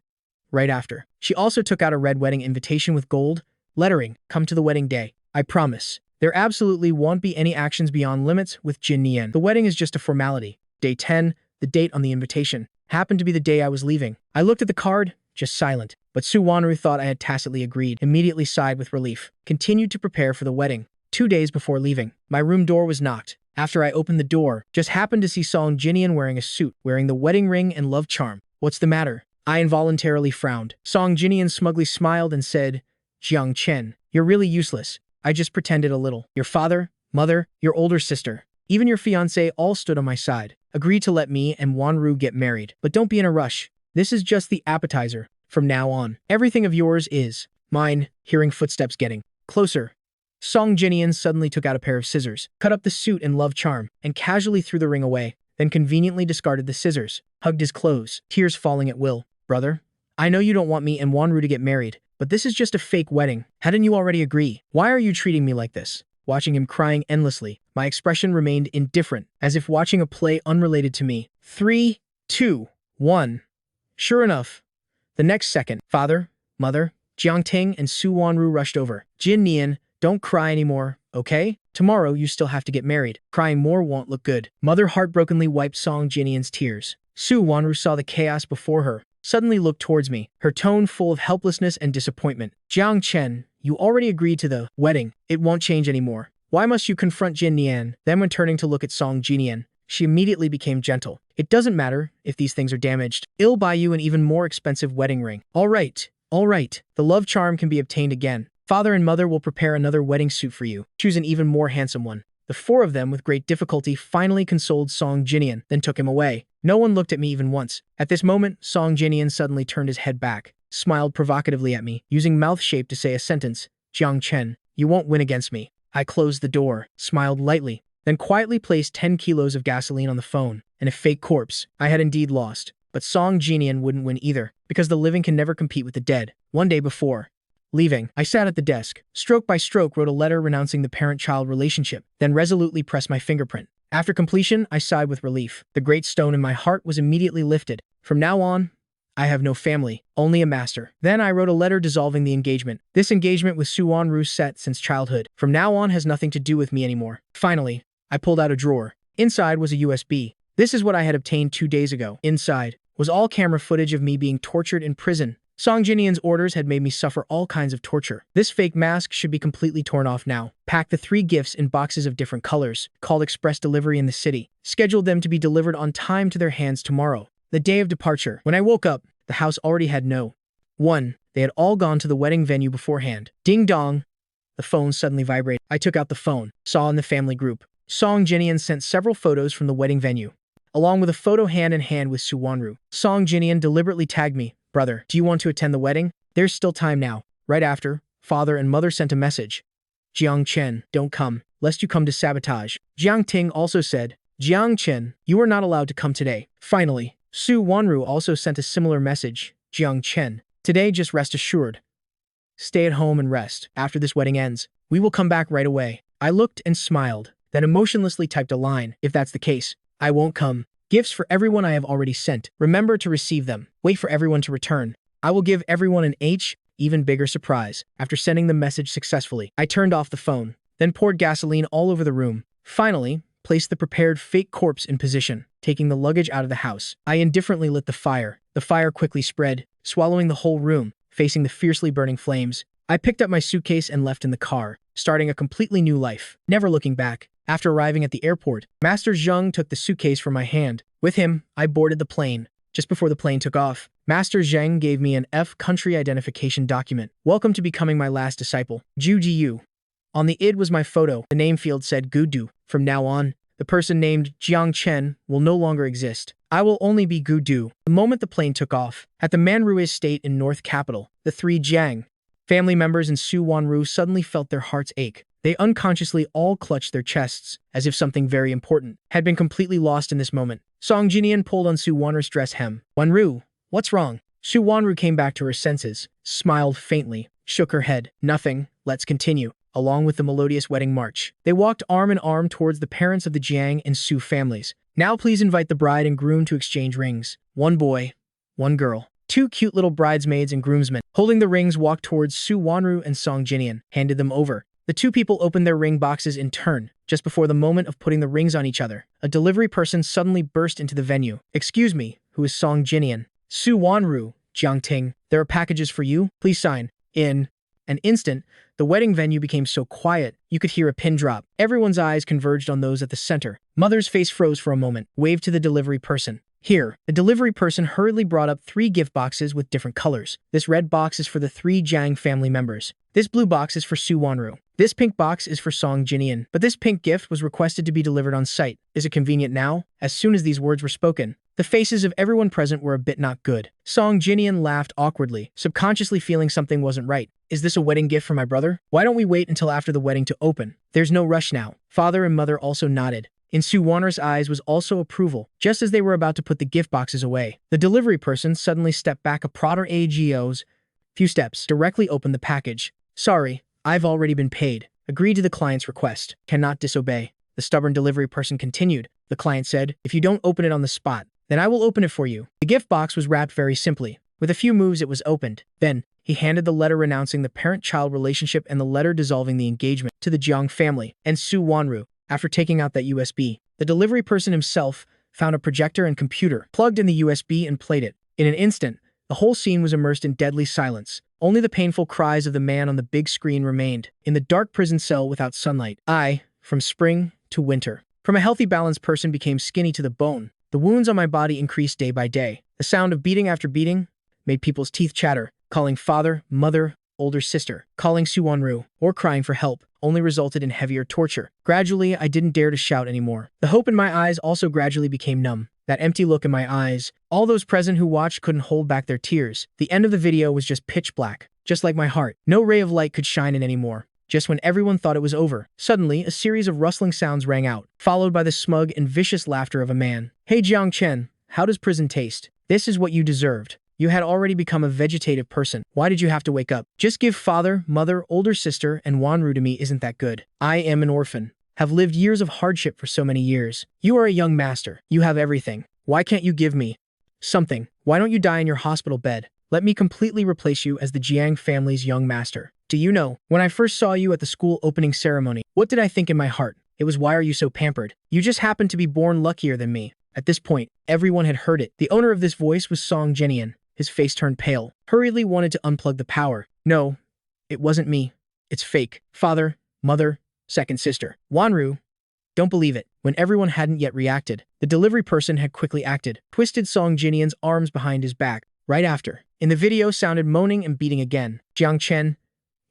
Right after, she also took out a red wedding invitation with gold lettering, come to the wedding day. I promise. There absolutely won't be any actions beyond limits with Jinnian. The wedding is just a formality. Day 10, the date on the invitation, happened to be the day I was leaving. I looked at the card, just silent. But Su Wanru thought I had tacitly agreed, immediately sighed with relief. Continued to prepare for the wedding. 2 days before leaving, my room door was knocked. After I opened the door, just happened to see Song Jinnian wearing a suit, wearing the wedding ring and love charm. What's the matter? I involuntarily frowned. Song Jinnian smugly smiled and said, Jiang Chen, you're really useless. I just pretended a little. Your father, mother, your older sister, even your fiancé all stood on my side. Agreed to let me and Wanru get married. But don't be in a rush. This is just the appetizer. From now on, everything of yours is mine. Hearing footsteps getting closer, Song Jinnian suddenly took out a pair of scissors, cut up the suit and love charm, and casually threw the ring away, then conveniently discarded the scissors, hugged his clothes, tears falling at will. Brother, I know you don't want me and Wanru to get married, but this is just a fake wedding. Hadn't you already agree? Why are you treating me like this? Watching him crying endlessly, my expression remained indifferent, as if watching a play unrelated to me. 3, 2, 1. Sure enough, the next second, father, mother, Jiang Ting, and Su Wanru rushed over. Jinnian, don't cry anymore, okay? Tomorrow you still have to get married. Crying more won't look good. Mother heartbrokenly wiped Song Jinnian's tears. Su Wanru saw the chaos before her, suddenly looked towards me, her tone full of helplessness and disappointment. Jiang Chen, you already agreed to the wedding. It won't change anymore. Why must you confront Jinnian? Then when turning to look at Song Jinnian, she immediately became gentle. It doesn't matter if these things are damaged. I'll buy you an even more expensive wedding ring. All right. The love charm can be obtained again. Father and mother will prepare another wedding suit for you. Choose an even more handsome one. The four of them, with great difficulty, finally consoled Song Jinnian, then took him away. No one looked at me even once. At this moment, Song Jinnian suddenly turned his head back, smiled provocatively at me, using mouth shape to say a sentence. Jiang Chen, you won't win against me. I closed the door, smiled lightly, then quietly placed 10 kilos of gasoline on the phone, and a fake corpse. I had indeed lost. But Song Jinnian wouldn't win either, because the living can never compete with the dead. One day before leaving, I sat at the desk, stroke by stroke wrote a letter renouncing the parent-child relationship, then resolutely pressed my fingerprint. After completion, I sighed with relief. The great stone in my heart was immediately lifted. From now on, I have no family, only a master. Then I wrote a letter dissolving the engagement. This engagement with Su Wanru set since childhood. From now on has nothing to do with me anymore. Finally, I pulled out a drawer. Inside was a USB. This is what I had obtained 2 days ago. Inside was all camera footage of me being tortured in prison. Song Jinnian's orders had made me suffer all kinds of torture. This fake mask should be completely torn off now. Pack the 3 gifts in boxes of different colors, called express delivery in the city. Scheduled them to be delivered on time to their hands tomorrow, the day of departure. When I woke up, the house already had no one. They had all gone to the wedding venue beforehand. Ding dong. The phone suddenly vibrated. I took out the phone, saw in the family group. Song Jinnian sent several photos from the wedding venue, along with a photo hand in hand with Su Wanru. Song Jinnian deliberately tagged me. Brother, do you want to attend the wedding? There's still time now. Right after, father and mother sent a message. Jiang Chen, don't come, lest you come to sabotage. Jiang Ting also said, Jiang Chen, you are not allowed to come today. Finally, Su Wanru also sent a similar message. Jiang Chen, today just rest assured. Stay at home and rest. After this wedding ends, we will come back right away. I looked and smiled, then emotionlessly typed a line. If that's the case, I won't come. Gifts for everyone I have already sent. Remember to receive them. Wait for everyone to return. I will give everyone an even bigger surprise. After sending the message successfully, I turned off the phone, then poured gasoline all over the room. Finally, placed the prepared fake corpse in position, taking the luggage out of the house. I indifferently lit the fire. The fire quickly spread, swallowing the whole room, facing the fiercely burning flames. I picked up my suitcase and left in the car, starting a completely new life, never looking back. After arriving at the airport, Master Zheng took the suitcase from my hand. With him, I boarded the plane. Just before the plane took off, Master Zheng gave me an country identification document. Welcome to becoming my last disciple, Zhu Jiyu. On the id was my photo. The name field said Gudu. From now on, the person named Jiang Chen will no longer exist. I will only be Gudu. The moment the plane took off, at the Manhwa estate in North Capital, the 3 Jiang family members and Su Wanru suddenly felt their hearts ache. They unconsciously all clutched their chests, as if something very important had been completely lost in this moment. Song Jinnian pulled on Su Wanru's dress hem. Wanru, what's wrong? Su Wanru came back to her senses, smiled faintly, shook her head. Nothing, let's continue. Along with the melodious wedding march, they walked arm in arm towards the parents of the Jiang and Su families. Now please invite the bride and groom to exchange rings. 1 boy, 1 girl. 2 cute little bridesmaids and groomsmen, holding the rings, walked towards Su Wanru and Song Jinnian, handed them over. The 2 people opened their ring boxes in turn. Just before the moment of putting the rings on each other, a delivery person suddenly burst into the venue. Excuse me, who is Song Jinnian? Su Wanru, Jiang Ting, there are packages for you. Please sign. In an instant, the wedding venue became so quiet, you could hear a pin drop. Everyone's eyes converged on those at the center. Mother's face froze for a moment, waved to the delivery person. Here, the delivery person hurriedly brought up 3 gift boxes with different colors. This red box is for the 3 Jiang family members. This blue box is for Su Wanru. This pink box is for Song Jinnian. But this pink gift was requested to be delivered on site. Is it convenient now? As soon as these words were spoken, the faces of everyone present were a bit not good. Song Jinnian laughed awkwardly, subconsciously feeling something wasn't right. Is this a wedding gift for my brother? Why don't we wait until after the wedding to open? There's no rush now. Father and mother also nodded. In Su Wanru's eyes was also approval. Just as they were about to put the gift boxes away, the delivery person suddenly stepped back a Proder AGO's few steps, directly opened the package. Sorry, I've already been paid. Agreed to the client's request. Cannot disobey. The stubborn delivery person continued. The client said, if you don't open it on the spot, then I will open it for you. The gift box was wrapped very simply. With a few moves, it was opened. Then, he handed the letter renouncing the parent-child relationship and the letter dissolving the engagement to the Jiang family and Su Wanru. After taking out that USB, the delivery person himself found a projector and computer, plugged in the USB and played it. In an instant, the whole scene was immersed in deadly silence. Only the painful cries of the man on the big screen remained. In the dark prison cell without sunlight, from spring to winter, from a healthy balanced person became skinny to the bone. The wounds on my body increased day by day. The sound of beating after beating made people's teeth chatter, calling father, mother, older sister. Calling Su Wanru or crying for help only resulted in heavier torture. Gradually, I didn't dare to shout anymore. The hope in my eyes also gradually became numb. That empty look in my eyes, all those present who watched couldn't hold back their tears. The end of the video was just pitch black, just like my heart. No ray of light could shine in anymore. Just when everyone thought it was over, suddenly a series of rustling sounds rang out, followed by the smug and vicious laughter of a man. Hey Jiang Chen, how does prison taste? This is what you deserved. You had already become a vegetative person. Why did you have to wake up? Just give father, mother, older sister, and Wanru to me isn't that good. I am an orphan. Have lived years of hardship for so many years. You are a young master. You have everything. Why can't you give me something? Why don't you die in your hospital bed? Let me completely replace you as the Jiang family's young master. Do you know, when I first saw you at the school opening ceremony, what did I think in my heart? It was, why are you so pampered? You just happened to be born luckier than me. At this point, everyone had heard it. The owner of this voice was Song Jinnian. His face turned pale, hurriedly wanted to unplug the power. No, it wasn't me. It's fake. Father, mother, second sister. Wanru. Don't believe it. When everyone hadn't yet reacted, the delivery person had quickly acted, twisted Song Jinnian's arms behind his back. Right after, in the video sounded moaning and beating again. Jiang Chen,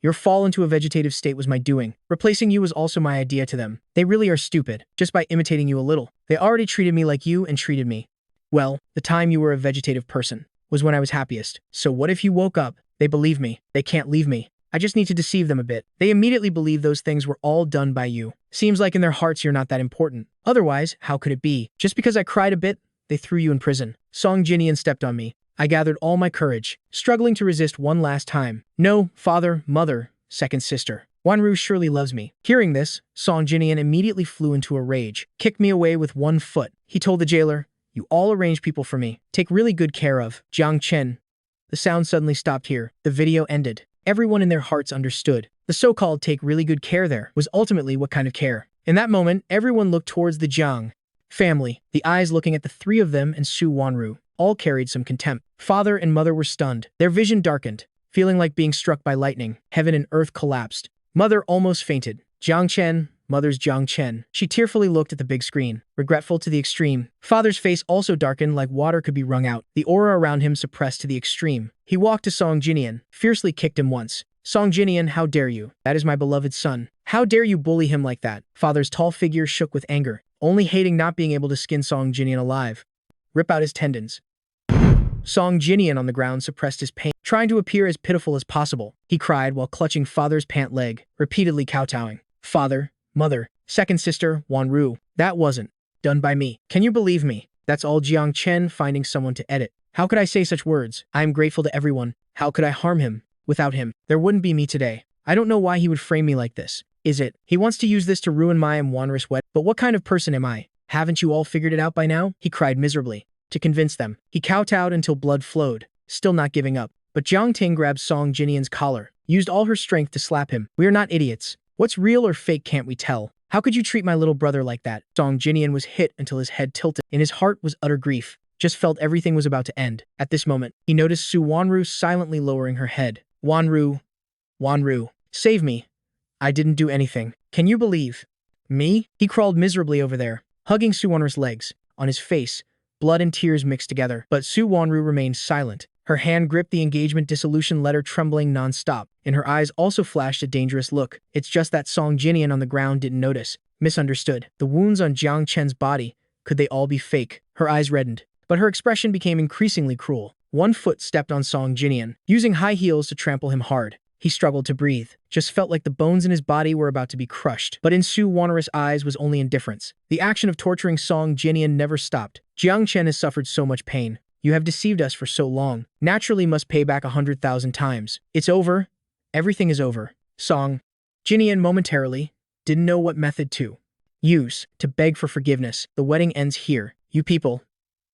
your fall into a vegetative state was my doing. Replacing you was also my idea to them. They really are stupid, just by imitating you a little. They already treated me like you and treated me. Well, the time you were a vegetative person was when I was happiest. So what if you woke up? They believe me. They can't leave me. I just need to deceive them a bit. They immediately believe those things were all done by you. Seems like in their hearts you're not that important. Otherwise, how could it be? Just because I cried a bit, they threw you in prison. Song Jinnian stepped on me. I gathered all my courage, struggling to resist one last time. No, father, mother, second sister. Wanru surely loves me. Hearing this, Song Jinnian immediately flew into a rage, kicked me away with one foot. He told the jailer, you all arrange people for me. Take really good care of Jiang Chen. The sound suddenly stopped here. The video ended. Everyone in their hearts understood. The so-called take really good care there was ultimately what kind of care. In that moment, everyone looked towards the Jiang family, the eyes looking at the three of them and Su Wanru. All carried some contempt. Father and mother were stunned. Their vision darkened, feeling like being struck by lightning. Heaven and earth collapsed. Mother almost fainted. Jiang Chen, mother's Jiang Chen. She tearfully looked at the big screen, regretful to the extreme. Father's face also darkened like water could be wrung out. The aura around him suppressed to the extreme. He walked to Song Jinnian, fiercely kicked him once. Song Jinnian, how dare you? That is my beloved son. How dare you bully him like that? Father's tall figure shook with anger, only hating not being able to skin Song Jinnian alive. Rip out his tendons. Song Jinnian on the ground suppressed his pain, trying to appear as pitiful as possible. He cried while clutching father's pant leg, repeatedly kowtowing. Father, mother, second sister, Wanru, that wasn't done by me. Can you believe me? That's all Jiang Chen finding someone to edit. How could I say such words? I am grateful to everyone. How could I harm him? Without him, there wouldn't be me today. I don't know why he would frame me like this. Is it? He wants to use this to ruin my and Wanru's wedding. But what kind of person am I? Haven't you all figured it out by now? He cried miserably. To convince them, he kowtowed until blood flowed, still not giving up. But Jiang Ting grabbed Song Jinnian's collar, used all her strength to slap him. We are not idiots. What's real or fake can't we tell? How could you treat my little brother like that? Song Jinnian was hit until his head tilted. In his heart was utter grief. Just felt everything was about to end. At this moment, he noticed Su Wanru silently lowering her head. Wanru, save me. I didn't do anything. Can you believe me? He crawled miserably over there, hugging Su Wanru's legs. On his face, blood and tears mixed together. But Su Wanru remained silent. Her hand gripped the engagement dissolution letter, trembling non-stop. In her eyes also flashed a dangerous look. It's just that Song Jinnian on the ground didn't notice. Misunderstood. The wounds on Jiang Chen's body, could they all be fake? Her eyes reddened, but her expression became increasingly cruel. One foot stepped on Song Jinnian, using high heels to trample him hard. He struggled to breathe, just felt like the bones in his body were about to be crushed. But in Su Wanru's eyes was only indifference. The action of torturing Song Jinnian never stopped. Jiang Chen has suffered so much pain. You have deceived us for so long. Naturally must pay back 100,000 times. It's over. Everything is over. Song Jinnian momentarily didn't know what method to use to beg for forgiveness. The wedding ends here. You people,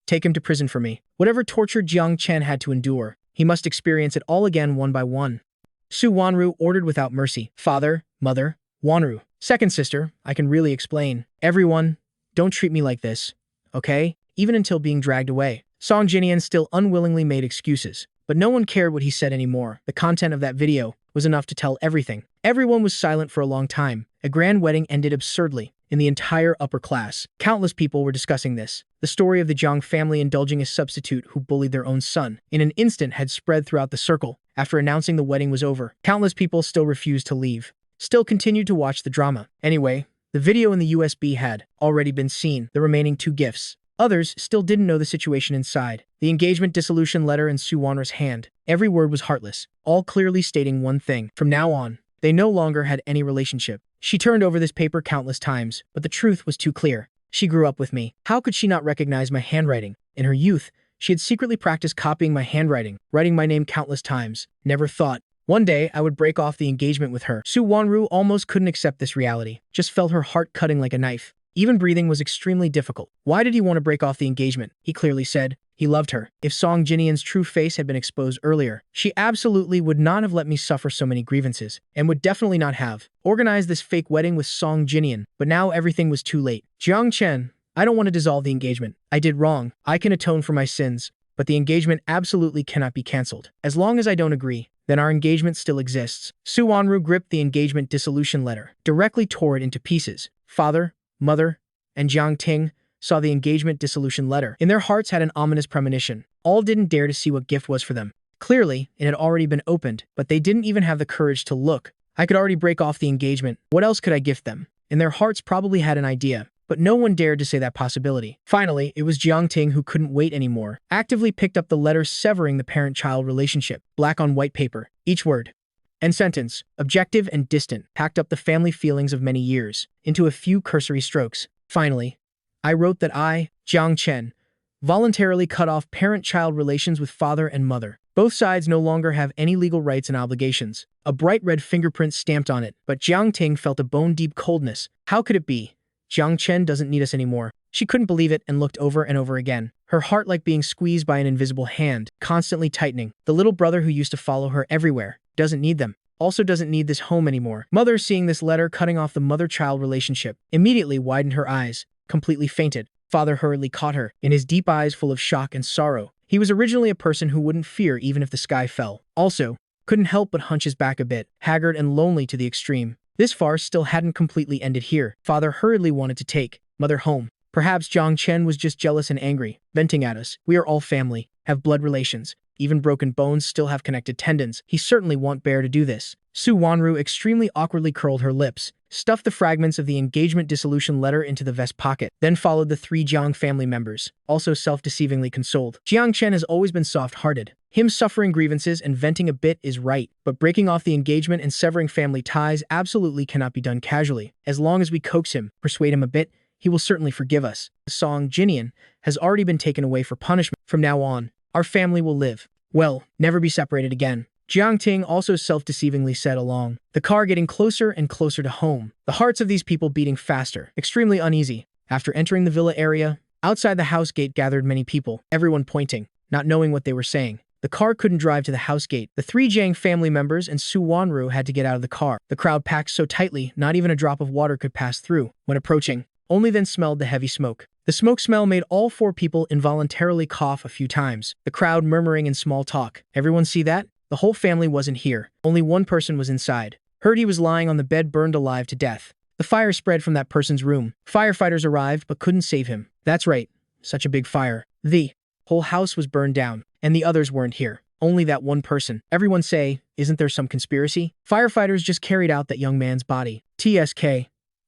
take him to prison for me. Whatever torture Jiang Chen had to endure, he must experience it all again one by one. Su Wanru ordered without mercy. Father, mother, Wanru, second sister, I can really explain. Everyone, don't treat me like this, okay? Even until being dragged away. Song Jinnian still unwillingly made excuses, but no one cared what he said anymore. The content of that video was enough to tell everything. Everyone was silent for a long time. A grand wedding ended absurdly. in the entire upper class. Countless people were discussing this. The story of the Jiang family indulging a substitute who bullied their own son in an instant had spread throughout the circle. After announcing the wedding was over, countless people still refused to leave, still continued to watch the drama. Anyway, the video in the USB had already been seen, the remaining 2 gifts. Others still didn't know the situation inside. The engagement dissolution letter in Su Wanru's hand. Every word was heartless, all clearly stating one thing. From now on, they no longer had any relationship. She turned over this paper countless times, but the truth was too clear. She grew up with me. How could she not recognize my handwriting? In her youth, she had secretly practiced copying my handwriting, writing my name countless times. Never thought one day I would break off the engagement with her. Su Wanru almost couldn't accept this reality, just felt her heart cutting like a knife. Even breathing was extremely difficult. Why did he want to break off the engagement? He clearly said he loved her. If Song Jinnian's true face had been exposed earlier, she absolutely would not have let me suffer so many grievances, and would definitely not have organized this fake wedding with Song Jinnian. But now everything was too late. Jiang Chen, I don't want to dissolve the engagement. I did wrong. I can atone for my sins, but the engagement absolutely cannot be cancelled. As long as I don't agree, then our engagement still exists. Su Wanru gripped the engagement dissolution letter, directly tore it into pieces. Father, mother, and Jiang Ting saw the engagement dissolution letter. In their hearts had an ominous premonition. All didn't dare to see what gift was for them. Clearly, it had already been opened, but they didn't even have the courage to look. I could already break off the engagement. What else could I gift them? In their hearts probably had an idea, but no one dared to say that possibility. Finally, it was Jiang Ting who couldn't wait anymore. Actively picked up the letter severing the parent-child relationship, black on white paper. Each word and sentence, objective and distant, packed up the family feelings of many years into a few cursory strokes. Finally, I wrote that I, Jiang Chen, voluntarily cut off parent-child relations with father and mother. Both sides no longer have any legal rights and obligations. A bright red fingerprint stamped on it, but Jiang Ting felt a bone-deep coldness. How could it be? Jiang Chen doesn't need us anymore. She couldn't believe it and looked over and over again, her heart like being squeezed by an invisible hand, constantly tightening. The little brother who used to follow her everywhere doesn't need them. Also doesn't need this home anymore. Mother, seeing this letter cutting off the mother-child relationship, immediately widened her eyes, completely fainted. Father hurriedly caught her, in his deep eyes full of shock and sorrow. He was originally a person who wouldn't fear even if the sky fell. Also, couldn't help but hunch his back a bit, haggard and lonely to the extreme. This farce still hadn't completely ended here. Father hurriedly wanted to take mother home. Perhaps Jiang Chen was just jealous and angry, venting at us. We are all family, have blood relations. Even broken bones still have connected tendons. He certainly won't bear to do this. Su Wanru extremely awkwardly curled her lips, stuffed the fragments of the engagement dissolution letter into the vest pocket, then followed the 3 Jiang family members, also self-deceivingly consoled. Jiang Chen has always been soft-hearted. Him suffering grievances and venting a bit is right, but breaking off the engagement and severing family ties absolutely cannot be done casually. As long as we coax him, persuade him a bit, he will certainly forgive us. The Song Jinnian has already been taken away for punishment. From now on, our family will live. Well, never be separated again. Jiang Ting also self-deceivingly said along, the car getting closer and closer to home. The hearts of these people beating faster, extremely uneasy. After entering the villa area, outside the house gate gathered many people, everyone pointing, not knowing what they were saying. The car couldn't drive to the house gate. The 3 Jiang family members and Su Wanru had to get out of the car. The crowd packed so tightly, not even a drop of water could pass through. When approaching, only then smelled the heavy smoke. The smoke smell made all 4 people involuntarily cough a few times, the crowd murmuring in small talk. Everyone see that? The whole family wasn't here. Only one person was inside. Heard he was lying on the bed burned alive to death. The fire spread from that person's room. Firefighters arrived but couldn't save him. That's right. Such a big fire. The whole house was burned down, and the others weren't here. Only that one person. Everyone say, isn't there some conspiracy? Firefighters just carried out that young man's body. TSK.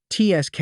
TSK.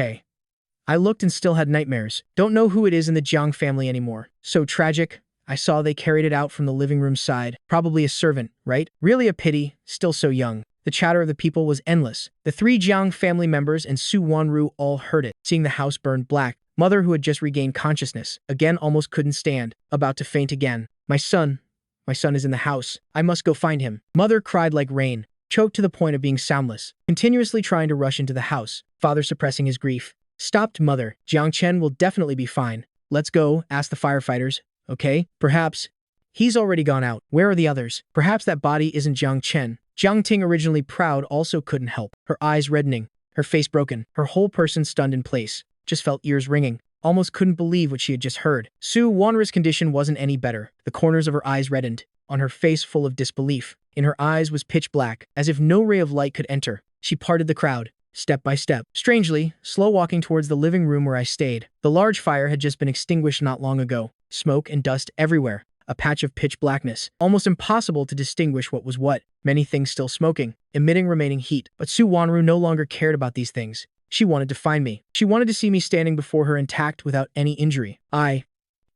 I looked and still had nightmares. Don't know who it is in the Jiang family anymore. So tragic. I saw they carried it out from the living room side. Probably a servant, right? Really a pity, still so young. The chatter of the people was endless. The 3 Jiang family members and Su Wanru all heard it, seeing the house burned black. Mother, who had just regained consciousness, again almost couldn't stand, about to faint again. My son is in the house. I must go find him. Mother cried like rain, choked to the point of being soundless, continuously trying to rush into the house. Father suppressing his grief. Stopped mother. Jiang Chen will definitely be fine. Let's go, ask the firefighters. Okay? Perhaps. He's already gone out. Where are the others? Perhaps that body isn't Jiang Chen. Jiang Ting, originally proud, also couldn't help. Her eyes reddening, her face broken, her whole person stunned in place. Just felt ears ringing. Almost couldn't believe what she had just heard. Su Wanru's condition wasn't any better. The corners of her eyes reddened, on her face full of disbelief. In her eyes was pitch black, as if no ray of light could enter. She parted the crowd, step by step. Strangely, slow walking towards the living room where I stayed. The large fire had just been extinguished not long ago. Smoke and dust everywhere. A patch of pitch blackness. Almost impossible to distinguish what was what. Many things still smoking, emitting remaining heat. But Su Wanru no longer cared about these things. She wanted to find me. She wanted to see me standing before her intact without any injury. I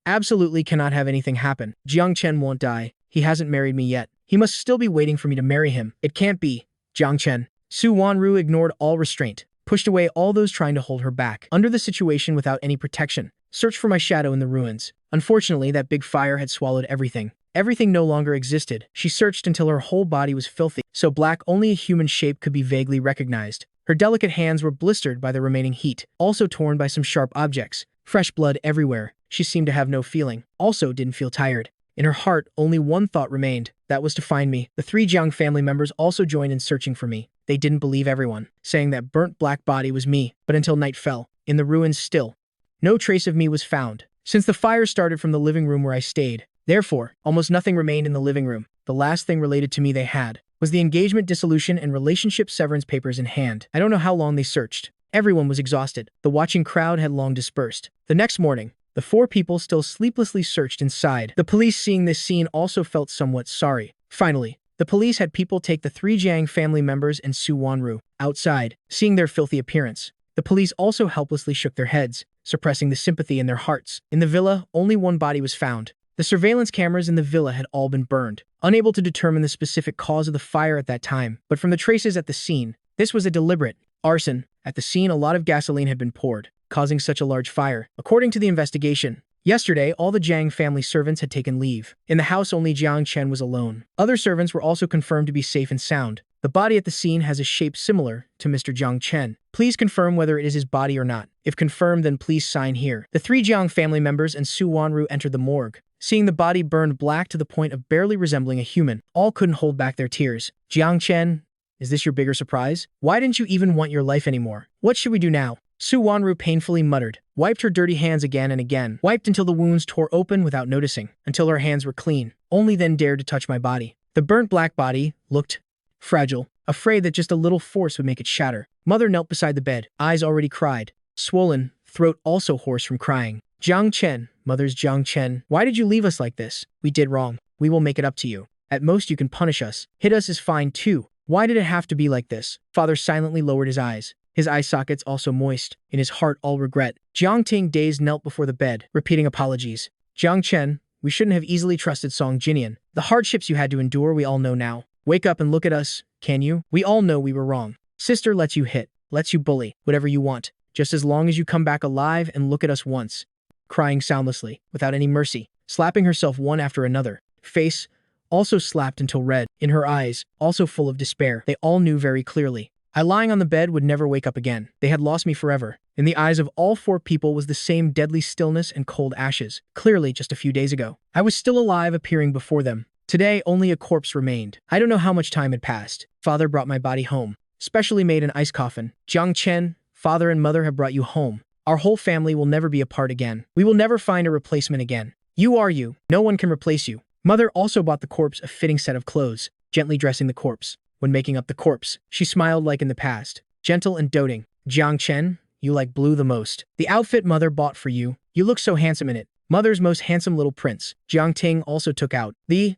absolutely cannot have anything happen. Jiang Chen won't die. He hasn't married me yet. He must still be waiting for me to marry him. It can't be. Jiang Chen. Su Wanru ignored all restraint, pushed away all those trying to hold her back. Under the situation without any protection, searched for my shadow in the ruins. Unfortunately, that big fire had swallowed everything. Everything no longer existed. She searched until her whole body was filthy, so black only a human shape could be vaguely recognized. Her delicate hands were blistered by the remaining heat, also torn by some sharp objects. Fresh blood everywhere. She seemed to have no feeling. Also didn't feel tired. In her heart, only one thought remained. That was to find me. The 3 Jiang family members also joined in searching for me. They didn't believe everyone, saying that burnt black body was me. But until night fell, in the ruins still, no trace of me was found. Since the fire started from the living room where I stayed, therefore, almost nothing remained in the living room. The last thing related to me they had was the engagement dissolution and relationship severance papers in hand. I don't know how long they searched. Everyone was exhausted. The watching crowd had long dispersed. The next morning, the 4 people still sleeplessly searched inside. The police, seeing this scene, also felt somewhat sorry. Finally, the police had people take the 3 Jiang family members and Su Wanru outside, seeing their filthy appearance. The police also helplessly shook their heads, suppressing the sympathy in their hearts. In the villa, only one body was found. The surveillance cameras in the villa had all been burned, unable to determine the specific cause of the fire at that time. But from the traces at the scene, this was a deliberate arson. At the scene, a lot of gasoline had been poured, causing such a large fire. According to the investigation, yesterday, all the Jiang family servants had taken leave. In the house, only Jiang Chen was alone. Other servants were also confirmed to be safe and sound. The body at the scene has a shape similar to Mr. Jiang Chen. Please confirm whether it is his body or not. If confirmed, then please sign here. The 3 Jiang family members and Su Wanru entered the morgue. Seeing the body burned black to the point of barely resembling a human, all couldn't hold back their tears. Jiang Chen, is this your bigger surprise? Why didn't you even want your life anymore? What should we do now? Su Wanru painfully muttered, wiped her dirty hands again and again, wiped until the wounds tore open without noticing, until her hands were clean, only then dared to touch my body. The burnt black body looked fragile, afraid that just a little force would make it shatter. Mother knelt beside the bed, eyes already cried, swollen, throat also hoarse from crying. Jiang Chen, mother's Jiang Chen, why did you leave us like this? We did wrong. We will make it up to you. At most you can punish us. Hit us is fine too. Why did it have to be like this? Father silently lowered his eyes. His eye sockets also moist. In his heart all regret. Jiang Ting dazed knelt before the bed, repeating apologies. Jiang Chen, we shouldn't have easily trusted Song Jinnian. The hardships you had to endure we all know now. Wake up and look at us, can you? We all know we were wrong. Sister lets you hit, lets you bully, whatever you want, just as long as you come back alive and look at us once. Crying soundlessly, without any mercy, slapping herself one after another. Face also slapped until red. In her eyes, also full of despair. They all knew very clearly. I lying on the bed would never wake up again. They had lost me forever. In the eyes of all 4 people was the same deadly stillness and cold ashes. Clearly just a few days ago. I was still alive appearing before them. Today only a corpse remained. I don't know how much time had passed. Father brought my body home. Specially made an ice coffin. Jiang Chen, father and mother have brought you home. Our whole family will never be apart again. We will never find a replacement again. You are you. No one can replace you. Mother also bought the corpse a fitting set of clothes, gently dressing the corpse. When making up the corpse, she smiled like in the past, gentle and doting. Jiang Chen, you like blue the most. The outfit mother bought for you. You look so handsome in it. Mother's most handsome little prince. Jiang Ting also took out the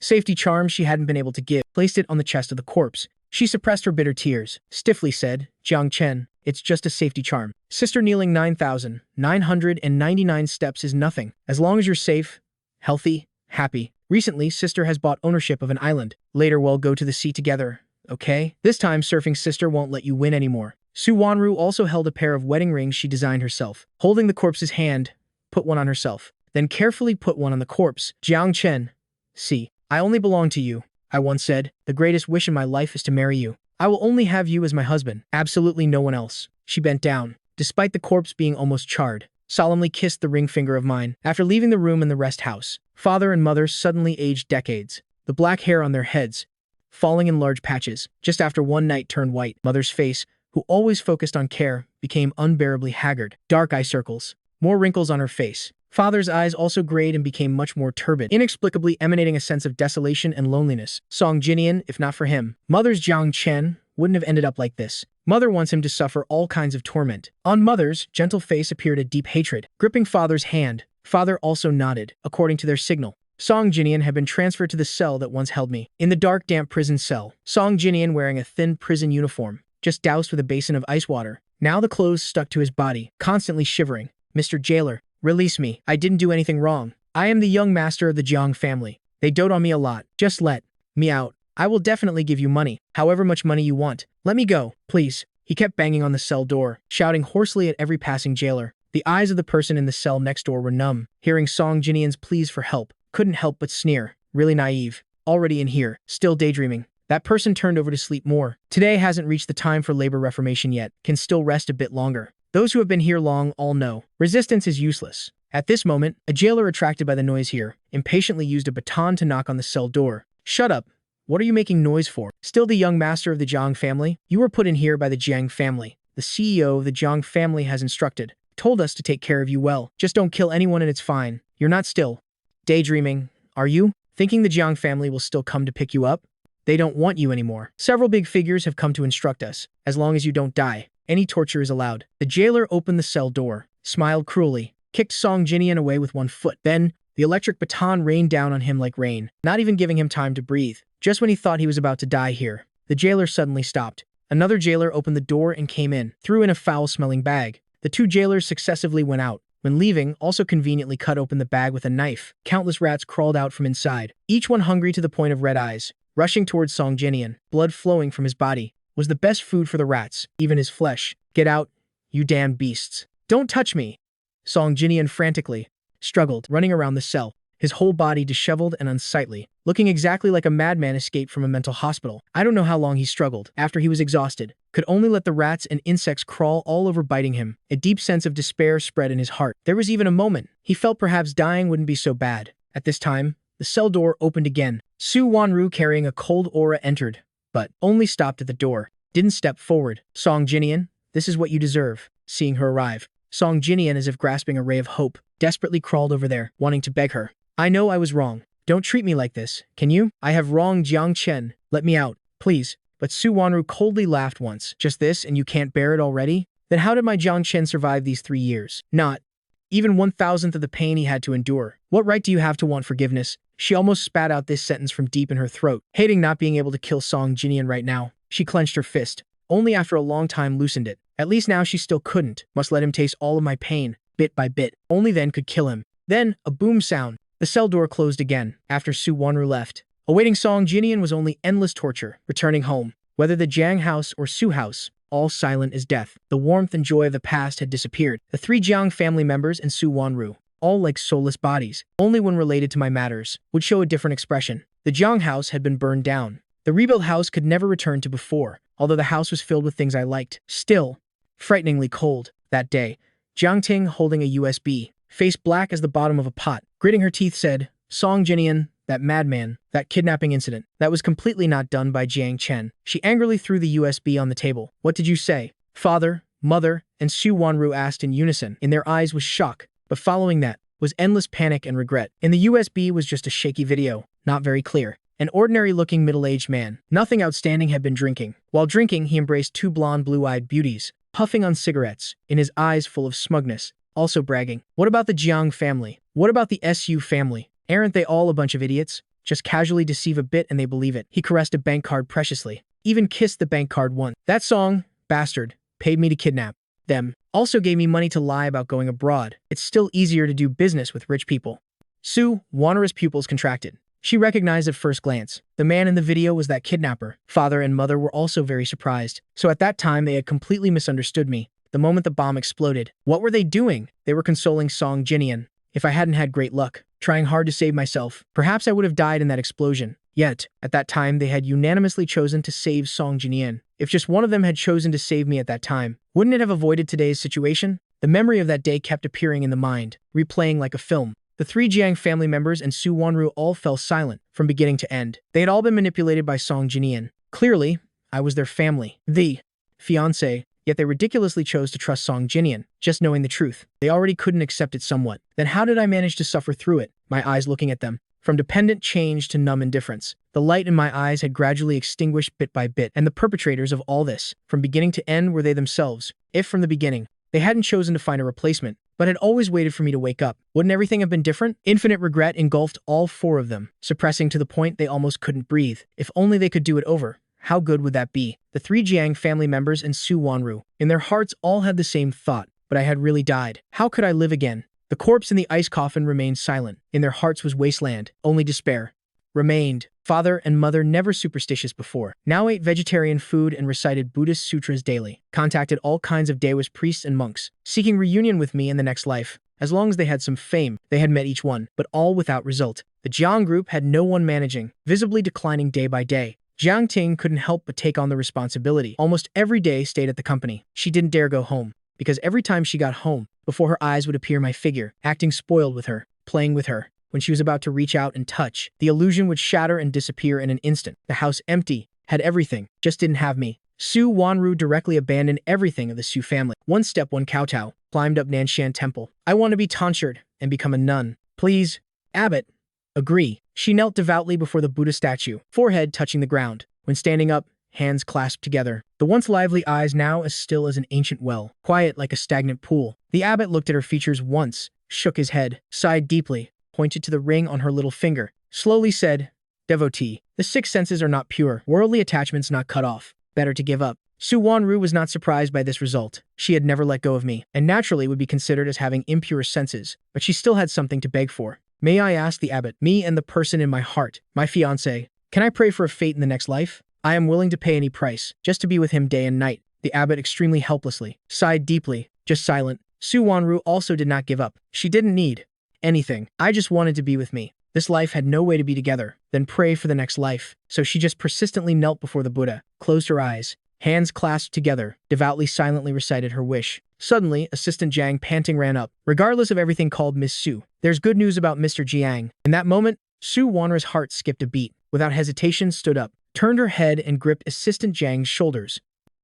safety charm she hadn't been able to give, placed it on the chest of the corpse. She suppressed her bitter tears, stiffly said, Jiang Chen, it's just a safety charm. Sister, kneeling 9,999 steps is nothing. As long as you're safe, healthy, happy. Recently, sister has bought ownership of an island. Later we'll go to the sea together, okay? This time surfing sister won't let you win anymore. Su Wanru also held a pair of wedding rings she designed herself. Holding the corpse's hand, put one on herself. Then carefully put one on the corpse. Jiang Chen, see, I only belong to you. I once said, the greatest wish in my life is to marry you. I will only have you as my husband. Absolutely no one else. She bent down, despite the corpse being almost charred, solemnly kissed the ring finger of mine. After leaving the room in the rest house, father and mother suddenly aged decades. The black hair on their heads, falling in large patches, just after one night turned white. Mother's face, who always focused on care, became unbearably haggard. Dark eye circles, more wrinkles on her face. Father's eyes also grayed and became much more turbid, inexplicably emanating a sense of desolation and loneliness. Song Jinnian, if not for him, mother's Jiang Chen wouldn't have ended up like this. Mother wants him to suffer all kinds of torment. On Mother's gentle face appeared a deep hatred. Gripping Father's hand, Father also nodded, according to their signal. Song Jinnian had been transferred to the cell that once held me. In the dark, damp prison cell, Song Jinnian wearing a thin prison uniform, just doused with a basin of ice water. Now the clothes stuck to his body, constantly shivering. Mr. Jailer, release me. I didn't do anything wrong. I am the young master of the Jiang family. They dote on me a lot. Just let me out. I will definitely give you money, however much money you want. Let me go, please. He kept banging on the cell door, shouting hoarsely at every passing jailer. The eyes of the person in the cell next door were numb. Hearing Song Jinnian's pleas for help, couldn't help but sneer. Really naive. Already in here, still daydreaming. That person turned over to sleep more. Today hasn't reached the time for labor reformation yet, can still rest a bit longer. Those who have been here long all know. Resistance is useless. At this moment, a jailer attracted by the noise here, impatiently used a baton to knock on the cell door. Shut up. What are you making noise for? Still the young master of the Jiang family? You were put in here by the Jiang family. The CEO of the Jiang family has instructed, told us to take care of you well. Just don't kill anyone and it's fine. You're not still daydreaming, are you? Thinking the Jiang family will still come to pick you up? They don't want you anymore. Several big figures have come to instruct us. As long as you don't die, any torture is allowed. The jailer opened the cell door, smiled cruelly, kicked Song Jinnian away with one foot. Then, the electric baton rained down on him like rain, not even giving him time to breathe. Just when he thought he was about to die here, the jailer suddenly stopped. Another jailer opened the door and came in, threw in a foul-smelling bag. The two jailers successively went out. When leaving, also conveniently cut open the bag with a knife. Countless rats crawled out from inside, each one hungry to the point of red eyes. Rushing towards Song Jinnian, blood flowing from his body, was the best food for the rats, even his flesh. Get out, you damned beasts. Don't touch me. Song Jinnian frantically struggled, running around the cell, his whole body disheveled and unsightly, looking exactly like a madman escaped from a mental hospital. I don't know how long he struggled. After he was exhausted, could only let the rats and insects crawl all over biting him. A deep sense of despair spread in his heart. There was even a moment he felt perhaps dying wouldn't be so bad. At this time, the cell door opened again. Su Wanru carrying a cold aura entered, but only stopped at the door, didn't step forward. Song Jinnian, this is what you deserve. Seeing her arrive, Song Jinnian, as if grasping a ray of hope, desperately crawled over there, wanting to beg her. I know I was wrong. Don't treat me like this, can you? I have wronged Jiang Chen. Let me out, please. But Su Wanru coldly laughed once. Just this, and you can't bear it already? Then how did my Jiang Chen survive these 3 years? Not even 1,000th of the pain he had to endure. What right do you have to want forgiveness? She almost spat out this sentence from deep in her throat, hating not being able to kill Song Jinnian right now. She clenched her fist, only after a long time loosened it. At least now she still couldn't. Must let him taste all of my pain, bit by bit. Only then could kill him. Then, a boom sound. The cell door closed again, after Su Wanru left. Awaiting Song Jinnian was only endless torture, returning home. Whether the Jiang house or Su house, all silent as death. The warmth and joy of the past had disappeared. The 3 Jiang family members and Su Wanru, all like soulless bodies, only when related to my matters, would show a different expression. The Jiang house had been burned down. The rebuilt house could never return to before, although the house was filled with things I liked. Still, frighteningly cold. That day, Jiang Ting, holding a USB, face black as the bottom of a pot, gritting her teeth, said, Song Jinnian, that madman, that kidnapping incident, that was completely not done by Jiang Chen. She angrily threw the USB on the table. What did you say? Father, Mother, and Su Wanru asked in unison. In their eyes was shock, but following that was endless panic and regret. In the USB was just a shaky video, not very clear. An ordinary-looking middle-aged man. Nothing outstanding had been drinking. While drinking, he embraced 2 blonde blue-eyed beauties, puffing on cigarettes, in his eyes full of smugness, also bragging. What about the Jiang family? What about the SU family? Aren't they all a bunch of idiots? Just casually deceive a bit and they believe it. He caressed a bank card preciously, even kissed the bank card once. That Song, bastard, paid me to kidnap them. Also gave me money to lie about going abroad. It's still easier to do business with rich people. Su Wanru's pupils contracted. She recognized at first glance. The man in the video was that kidnapper. Father and Mother were also very surprised. So at that time, they had completely misunderstood me. The moment the bomb exploded, what were they doing? They were consoling Song Jinnian. If I hadn't had great luck, trying hard to save myself, perhaps I would have died in that explosion. Yet, at that time, they had unanimously chosen to save Song Jinnian. If just one of them had chosen to save me at that time, wouldn't it have avoided today's situation? The memory of that day kept appearing in the mind, replaying like a film. The 3 Jiang family members and Su Wanru all fell silent from beginning to end. They had all been manipulated by Song Jinnian. Clearly, I was their family. The fiancé. Yet they ridiculously chose to trust Song Jinnian, just knowing the truth. They already couldn't accept it somewhat. Then how did I manage to suffer through it? My eyes looking at them, From dependent change to numb indifference. The light in my eyes had gradually extinguished bit by bit, and the perpetrators of all this, from beginning to end, were they themselves. If from the beginning, they hadn't chosen to find a replacement, but had always waited for me to wake up, wouldn't everything have been different? Infinite regret engulfed all four of them, suppressing to the point they almost couldn't breathe. If only they could do it over. How good would that be? The three Jiang family members and Su Wanru, in their hearts, all had the same thought, but I had really died. How could I live again? The corpse in the ice coffin remained silent. In their hearts was wasteland. Only despair remained. Father and mother, never superstitious before, now ate vegetarian food and recited Buddhist sutras daily. Contacted all kinds of Daoist priests and monks, seeking reunion with me in the next life. As long as they had some fame, they had met each one, but all without result. The Jiang group had no one managing, visibly declining day by day. Jiang Ting couldn't help but take on the responsibility. Almost every day stayed at the company. She didn't dare go home, because every time she got home, before her eyes would appear my figure, acting spoiled with her, playing with her. When she was about to reach out and touch, the illusion would shatter and disappear in an instant. The house empty, had everything, just didn't have me. Su Wanru directly abandoned everything of the Su family. One step, one kowtow, climbed up Nanshan Temple. I want to be tonsured and become a nun. Please, abbot. Agree. She knelt devoutly before the Buddha statue, forehead touching the ground. When standing up, hands clasped together. The once lively eyes now as still as an ancient well, quiet like a stagnant pool. The abbot looked at her features once, shook his head, sighed deeply, pointed to the ring on her little finger, slowly said, "Devotee, the six senses are not pure, worldly attachments not cut off. Better to give up." Su Wanru was not surprised by this result. She had never let go of me, and naturally would be considered as having impure senses, but she still had something to beg for. "May I ask the abbot, me and the person in my heart, my fiancé, can I pray for a fate in the next life? I am willing to pay any price, just to be with him day and night." The abbot, extremely helplessly, sighed deeply, just silent. Su Wanru also did not give up. She didn't need anything. I just wanted to be with me. This life had no way to be together, then pray for the next life. So she just persistently knelt before the Buddha, closed her eyes, hands clasped together, devoutly silently recited her wish. Suddenly, Assistant Jiang panting ran up. "Regardless of everything, called Miss Su. There's good news about Mr. Jiang." In that moment, Su Wanru's heart skipped a beat. Without hesitation, stood up, turned her head and gripped Assistant Jiang's shoulders.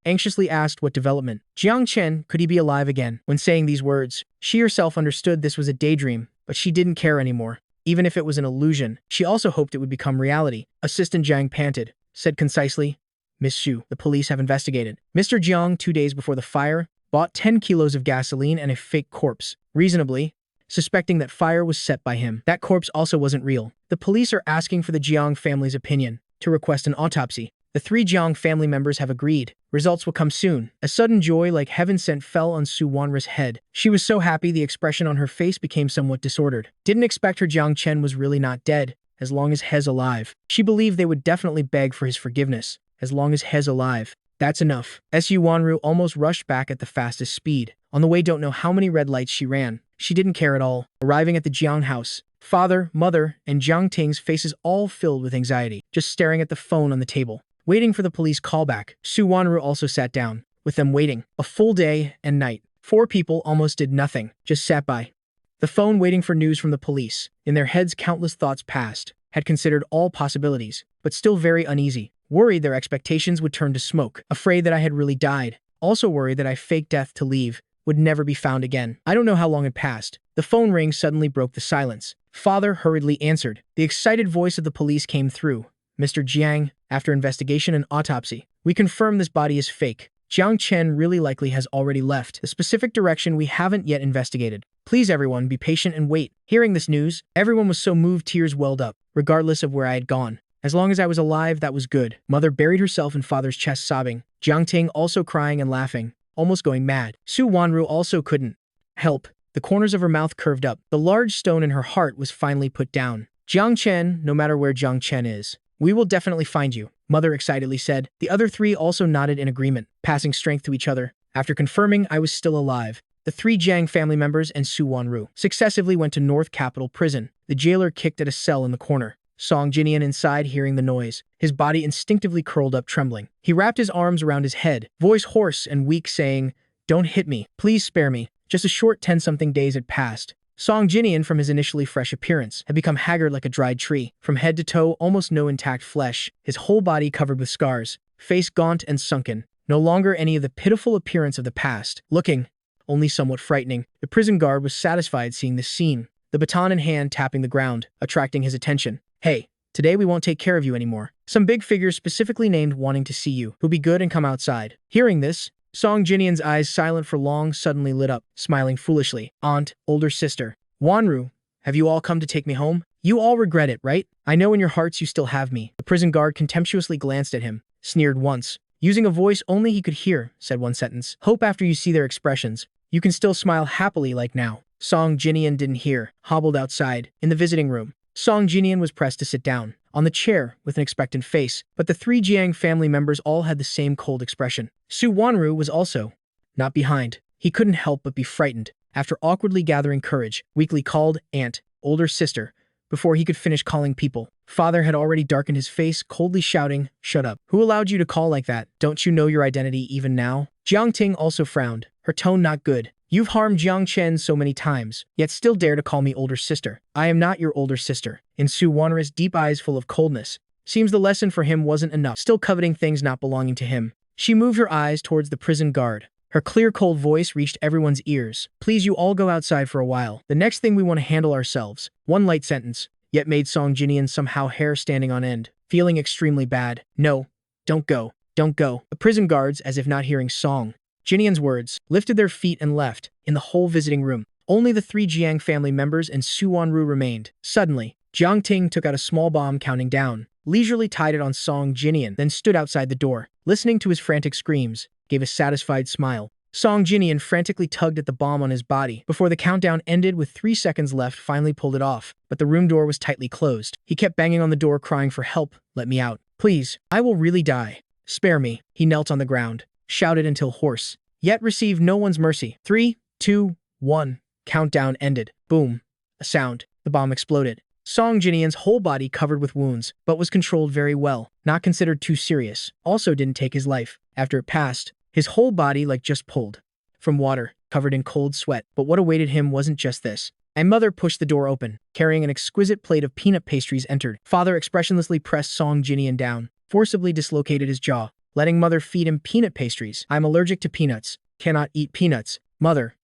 Anxiously asked what development. Jiang Chen, could he be alive again? When saying these words, she herself understood this was a daydream, but she didn't care anymore. Even if it was an illusion, she also hoped it would become reality. Assistant Jiang panted, said concisely, "Miss Su, the police have investigated. Mr. Jiang, 2 days before the fire, bought 10 kilos of gasoline and a fake corpse, reasonably suspecting that fire was set by him. That corpse also wasn't real. The police are asking for the Jiang family's opinion, to request an autopsy. The 3 Jiang family members have agreed. Results will come soon." A sudden joy like heaven sent fell on Su Wanru's head. She was so happy the expression on her face became somewhat disordered. Didn't expect her Jiang Chen was really not dead, as long as He's alive. She believed they would definitely beg for his forgiveness, as long as He's alive. That's enough. Su Wanru almost rushed back at the fastest speed. On the way, don't know how many red lights she ran. She didn't care at all. Arriving at the Jiang house, father, mother, and Jiang Ting's faces all filled with anxiety, just staring at the phone on the table, waiting for the police callback. Su Wanru also sat down, with them waiting. A full day and night. 4 people almost did nothing, just sat by the phone waiting for news from the police. In their heads, countless thoughts passed, had considered all possibilities, but still very uneasy. Worried their expectations would turn to smoke. Afraid that I had really died. Also worried that I faked death to leave, would never be found again. I don't know how long had passed. The phone ring suddenly broke the silence. Father hurriedly answered. The excited voice of the police came through. "Mr. Jiang, after investigation and autopsy, we confirm this body is fake. Jiang Chen really likely has already left. The specific direction we haven't yet investigated. Please everyone, be patient and wait." Hearing this news, everyone was so moved tears welled up, regardless of where I had gone. As long as I was alive, that was good. Mother buried herself in father's chest sobbing. Jiang Ting also crying and laughing, almost going mad. Su Wanru also couldn't help. The corners of her mouth curved up. The large stone in her heart was finally put down. "Jiang Chen, no matter where Jiang Chen is, we will definitely find you," Mother excitedly said. The other 3 also nodded in agreement, passing strength to each other. After confirming I was still alive, the 3 Jiang family members and Su Wanru successively went to North Capital Prison. The jailer kicked at a cell in the corner. Song Jinnian inside, hearing the noise, his body instinctively curled up, trembling. He wrapped his arms around his head, voice hoarse and weak, saying, "Don't hit me. Please spare me." Just a short 10-something days had passed. Song Jinnian, from his initially fresh appearance, had become haggard like a dried tree. From head to toe, almost no intact flesh, his whole body covered with scars, face gaunt and sunken. No longer any of the pitiful appearance of the past. Looking only somewhat frightening. The prison guard was satisfied seeing this scene. the baton in hand tapping the ground, attracting his attention. Hey, today we won't take care of you anymore. Some big figures specifically named wanting to see you, who'll be good and come outside. Hearing this, Song Jinnian's eyes silent for long suddenly lit up, smiling foolishly. Aunt, older sister. Wanru, have you all come to take me home? You all regret it, right? I know in your hearts you still have me. The prison guard contemptuously glanced at him, sneered once. Using a voice only he could hear, said one sentence. Hope after you see their expressions, you can still smile happily like now. Song Jinnian didn't hear, hobbled outside, in the visiting room. Song Jinnian was pressed to sit down, on the chair, with an expectant face, but the three Jiang family members all had the same cold expression. Su Wanru was also not behind. He couldn't help but be frightened. After awkwardly gathering courage, weakly called aunt, older sister, before he could finish calling people. Father had already darkened his face, coldly shouting, "Shut up. Who allowed you to call like that? Don't you know your identity even now?" Jiang Ting also frowned, her tone not good. You've harmed Jiang Chen so many times, yet still dare to call me older sister. I am not your older sister. In Su Wanru's deep eyes full of coldness. Seems the lesson for him wasn't enough, still coveting things not belonging to him. She moved her eyes towards the prison guard. Her clear, cold voice reached everyone's ears. Please, you all go outside for a while. The next thing we want to handle ourselves. One light sentence, yet made Song Jinnian somehow hair standing on end, feeling extremely bad. No, don't go. Don't go. The prison guards, as if not hearing Song Jinnian's words, lifted their feet and left. In the whole visiting room, only the three Jiang family members and Su Wanru remained. Suddenly, Jiang Ting took out a small bomb counting down, leisurely tied it on Song Jinnian, then stood outside the door, listening to his frantic screams, gave a satisfied smile. Song Jinnian frantically tugged at the bomb on his body. Before the countdown ended with 3 seconds left, finally pulled it off, but the room door was tightly closed. He kept banging on the door, crying for help. Let me out. Please, I will really die. Spare me. He knelt on the ground, shouted until hoarse, yet received no one's mercy. 3, 2, 1. Countdown ended. Boom. A sound. The bomb exploded. Song Jinnian's whole body covered with wounds, but was controlled very well. Not considered too serious. Also didn't take his life. After it passed, his whole body like just pulled from water, covered in cold sweat. But what awaited him wasn't just this. A mother pushed the door open, carrying an exquisite plate of peanut pastries entered. Father expressionlessly pressed Song Jinnian down, forcibly dislocated his jaw, letting mother feed him peanut pastries. I'm allergic to peanuts. Cannot eat peanuts. Mother,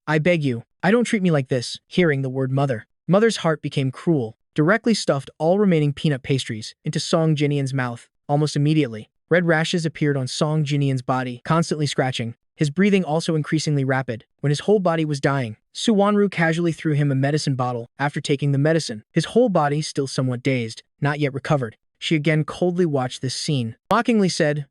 I beg you, I don't treat me like this. Hearing the word mother, mother's heart became cruel, directly stuffed all remaining peanut pastries into Song Jinnian's mouth. Almost immediately, red rashes appeared on Song Jinnian's body, constantly scratching, his breathing also increasingly rapid. When his whole body was dying, Su Wanru casually threw him a medicine bottle. After taking the medicine, his whole body still somewhat dazed, not yet recovered. She again coldly watched this scene, mockingly said,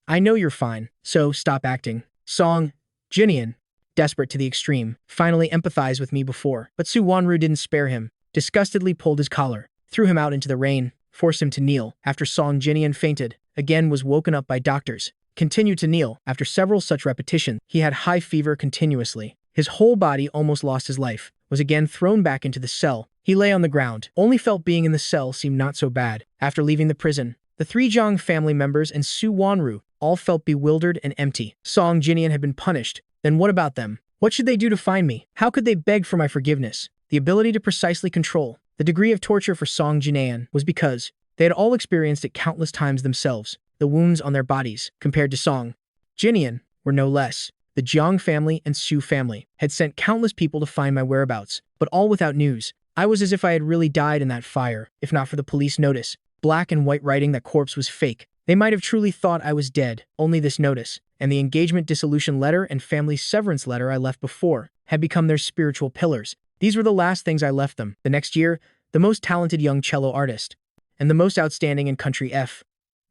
I know you're fine, so stop acting. Song Jinnian, desperate to the extreme, finally empathized with me before. But Su Wanru didn't spare him, disgustedly pulled his collar, threw him out into the rain, forced him to kneel. After Song Jinnian fainted, again was woken up by doctors, continued to kneel. After several such repetitions, he had high fever continuously. His whole body almost lost his life, was again thrown back into the cell. He lay on the ground, only felt being in the cell seemed not so bad. After leaving the prison, the three Zhang family members and Su Wanru all felt bewildered and empty. Song Jinnian had been punished. Then what about them? What should they do to find me? How could they beg for my forgiveness? The ability to precisely control the degree of torture for Song Jinnian was because they had all experienced it countless times themselves. The wounds on their bodies, compared to Song Jinnian, were no less. The Jiang family and Su family had sent countless people to find my whereabouts, but all without news. I was as if I had really died in that fire, if not for the police notice. Black and white writing that corpse was fake. They might have truly thought I was dead. Only this notice, and the engagement dissolution letter and family severance letter I left before, had become their spiritual pillars. These were the last things I left them. The next year, the most talented young cello artist, and the most outstanding in country F.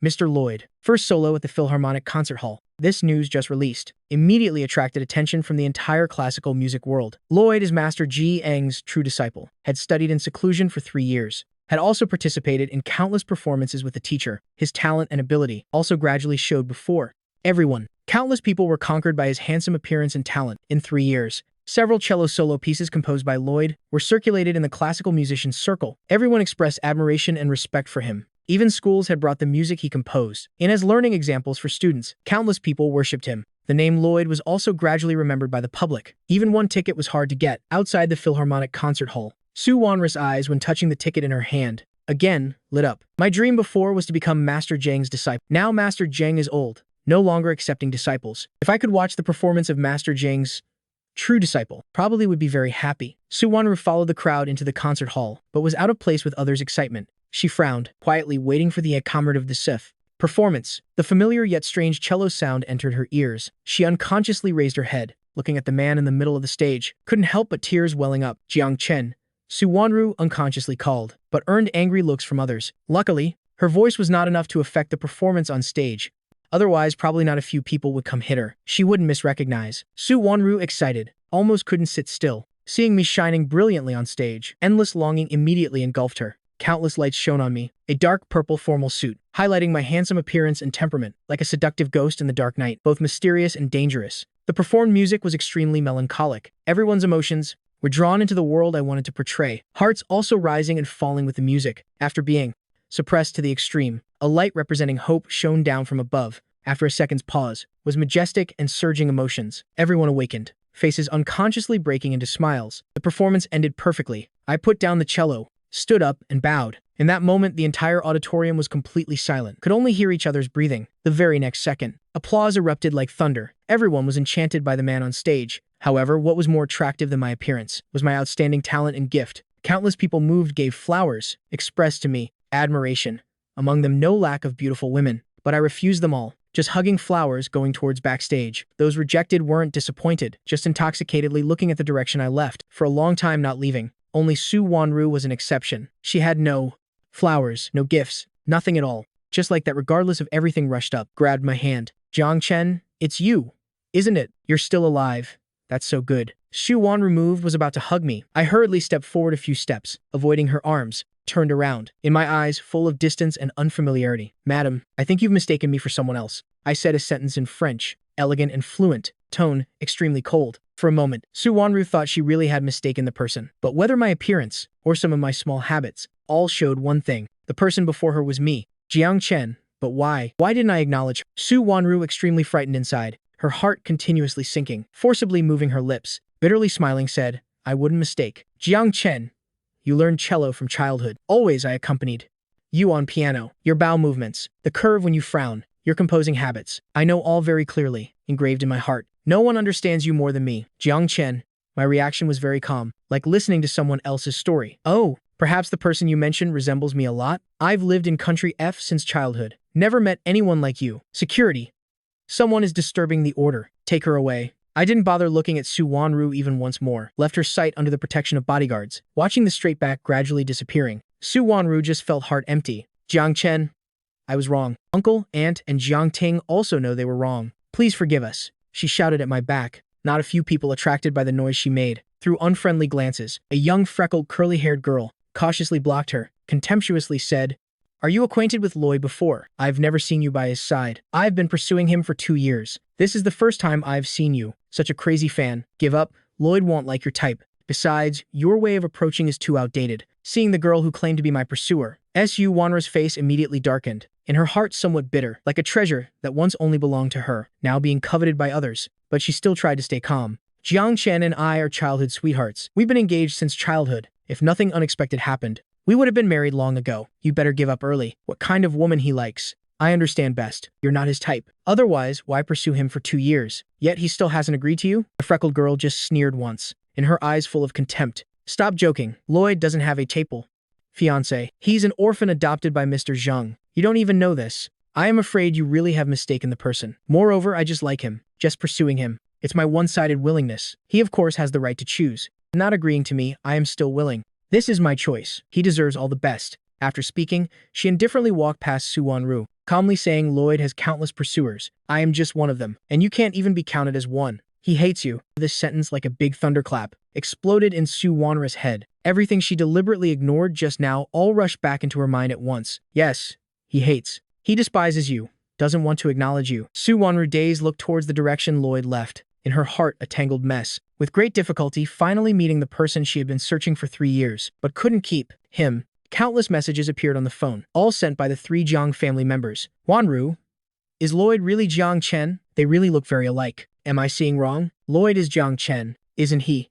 Mr. Lloyd, first solo at the Philharmonic Concert Hall. This news just released immediately attracted attention from the entire classical music world. Lloyd is Master Ji Eng's true disciple, had studied in seclusion for 3 years, had also participated in countless performances with the teacher. His talent and ability also gradually showed before everyone. Countless people were conquered by his handsome appearance and talent. In 3 years, several cello solo pieces composed by Lloyd were circulated in the classical musicians' circle. Everyone expressed admiration and respect for him. Even schools had brought the music he composed in as learning examples for students. Countless people worshipped him. The name Lloyd was also gradually remembered by the public. Even one ticket was hard to get outside the Philharmonic Concert Hall. Su Wanru's eyes, when touching the ticket in her hand, again lit up. My dream before was to become Master Zheng's disciple. Now Master Zheng is old, no longer accepting disciples. If I could watch the performance of Master Zheng's true disciple, probably would be very happy. Su Wanru followed the crowd into the concert hall, but was out of place with others' excitement. She frowned, quietly waiting for the comrade of the Sith. Performance. The familiar yet strange cello sound entered her ears. She unconsciously raised her head, looking at the man in the middle of the stage. Couldn't help but tears welling up. Jiang Chen. Su Wanru unconsciously called, but earned angry looks from others. Luckily, her voice was not enough to affect the performance on stage. Otherwise, probably not a few people would come hit her. She wouldn't misrecognize. Su Wanru, excited, almost couldn't sit still. Seeing me shining brilliantly on stage, endless longing immediately engulfed her. Countless lights shone on me. A dark purple formal suit, highlighting my handsome appearance and temperament, like a seductive ghost in the dark night, both mysterious and dangerous. The performed music was extremely melancholic. Everyone's emotions were drawn into the world I wanted to portray, hearts also rising and falling with the music. After being suppressed to the extreme, a light representing hope shone down from above. After a second's pause, was majestic and surging emotions. Everyone awakened, faces unconsciously breaking into smiles. The performance ended perfectly. I put down the cello, stood up, and bowed. In that moment, the entire auditorium was completely silent, could only hear each other's breathing. The very next second, applause erupted like thunder. Everyone was enchanted by the man on stage. However, what was more attractive than my appearance was my outstanding talent and gift. Countless people moved, gave flowers, expressed to me admiration. Among them, no lack of beautiful women, but I refused them all. Just hugging flowers, going towards backstage. Those rejected weren't disappointed, just intoxicatedly looking at the direction I left, for a long time not leaving. Only Su Wanru was an exception. She had no flowers, no gifts, nothing at all. Just like that, regardless of everything, rushed up, grabbed my hand. Jiang Chen, it's you, isn't it? You're still alive. That's so good. Su Wanru moved, was about to hug me. I hurriedly stepped forward a few steps, avoiding her arms, turned around, in my eyes full of distance and unfamiliarity. Madam, I think you've mistaken me for someone else. I said a sentence in French, elegant and fluent, tone extremely cold. For a moment, Su Wanru thought she really had mistaken the person. But whether my appearance or some of my small habits, all showed one thing. The person before her was me, Jiang Chen. But why? Why didn't I acknowledge her? Su Wanru, extremely frightened inside, her heart continuously sinking, forcibly moving her lips, bitterly smiling, said, I wouldn't mistake. Jiang Chen, you learned cello from childhood. Always I accompanied you on piano. Your bow movements, the curve when you frown, your composing habits. I know all very clearly, engraved in my heart. No one understands you more than me. Jiang Chen. My reaction was very calm, like listening to someone else's story. Oh, perhaps the person you mentioned resembles me a lot? I've lived in country F since childhood. Never met anyone like you. Security. Someone is disturbing the order. Take her away. I didn't bother looking at Su Wanru even once more, left her sight under the protection of bodyguards, watching the straight back gradually disappearing. Su Wanru just felt heart empty. Jiang Chen, I was wrong. Uncle, aunt, and Jiang Ting also know they were wrong. Please forgive us, she shouted at my back. Not a few people attracted by the noise she made. Through unfriendly glances, a young freckled curly-haired girl cautiously blocked her, contemptuously said, Are you acquainted with Lloyd before? I've never seen you by his side. I've been pursuing him for 2 years. This is the first time I've seen you. Such a crazy fan. Give up. Lloyd won't like your type. Besides, your way of approaching is too outdated. Seeing the girl who claimed to be my pursuer, Su Wanru's face immediately darkened, in her heart somewhat bitter, like a treasure that once only belonged to her, now being coveted by others. But she still tried to stay calm. Jiang Chen and I are childhood sweethearts. We've been engaged since childhood. If nothing unexpected happened, we would have been married long ago. You better give up early. What kind of woman he likes, I understand best. You're not his type. Otherwise, why pursue him for 2 years? Yet he still hasn't agreed to you? The freckled girl just sneered once, in her eyes full of contempt. Stop joking. Lloyd doesn't have a tapal fiancé. He's an orphan adopted by Mr. Zheng. You don't even know this. I am afraid you really have mistaken the person. Moreover, I just like him. Just pursuing him. It's my one-sided willingness. He, of course, has the right to choose. Not agreeing to me, I am still willing. This is my choice. He deserves all the best. After speaking, she indifferently walked past Su Wanru, calmly saying Lloyd has countless pursuers. I am just one of them, and you can't even be counted as one. He hates you. This sentence, like a big thunderclap, exploded in Su Wanru's head. Everything she deliberately ignored just now all rushed back into her mind at once. Yes, he hates. He despises you. Doesn't want to acknowledge you. Su Wanru, dazed, looked towards the direction Lloyd left. In her heart, a tangled mess. With great difficulty, finally meeting the person she had been searching for 3 years, but couldn't keep. Him. Countless messages appeared on the phone, all sent by the 3 Jiang family members. Wanru, is Lloyd really Jiang Chen? They really look very alike. Am I seeing wrong? Lloyd is Jiang Chen, isn't he?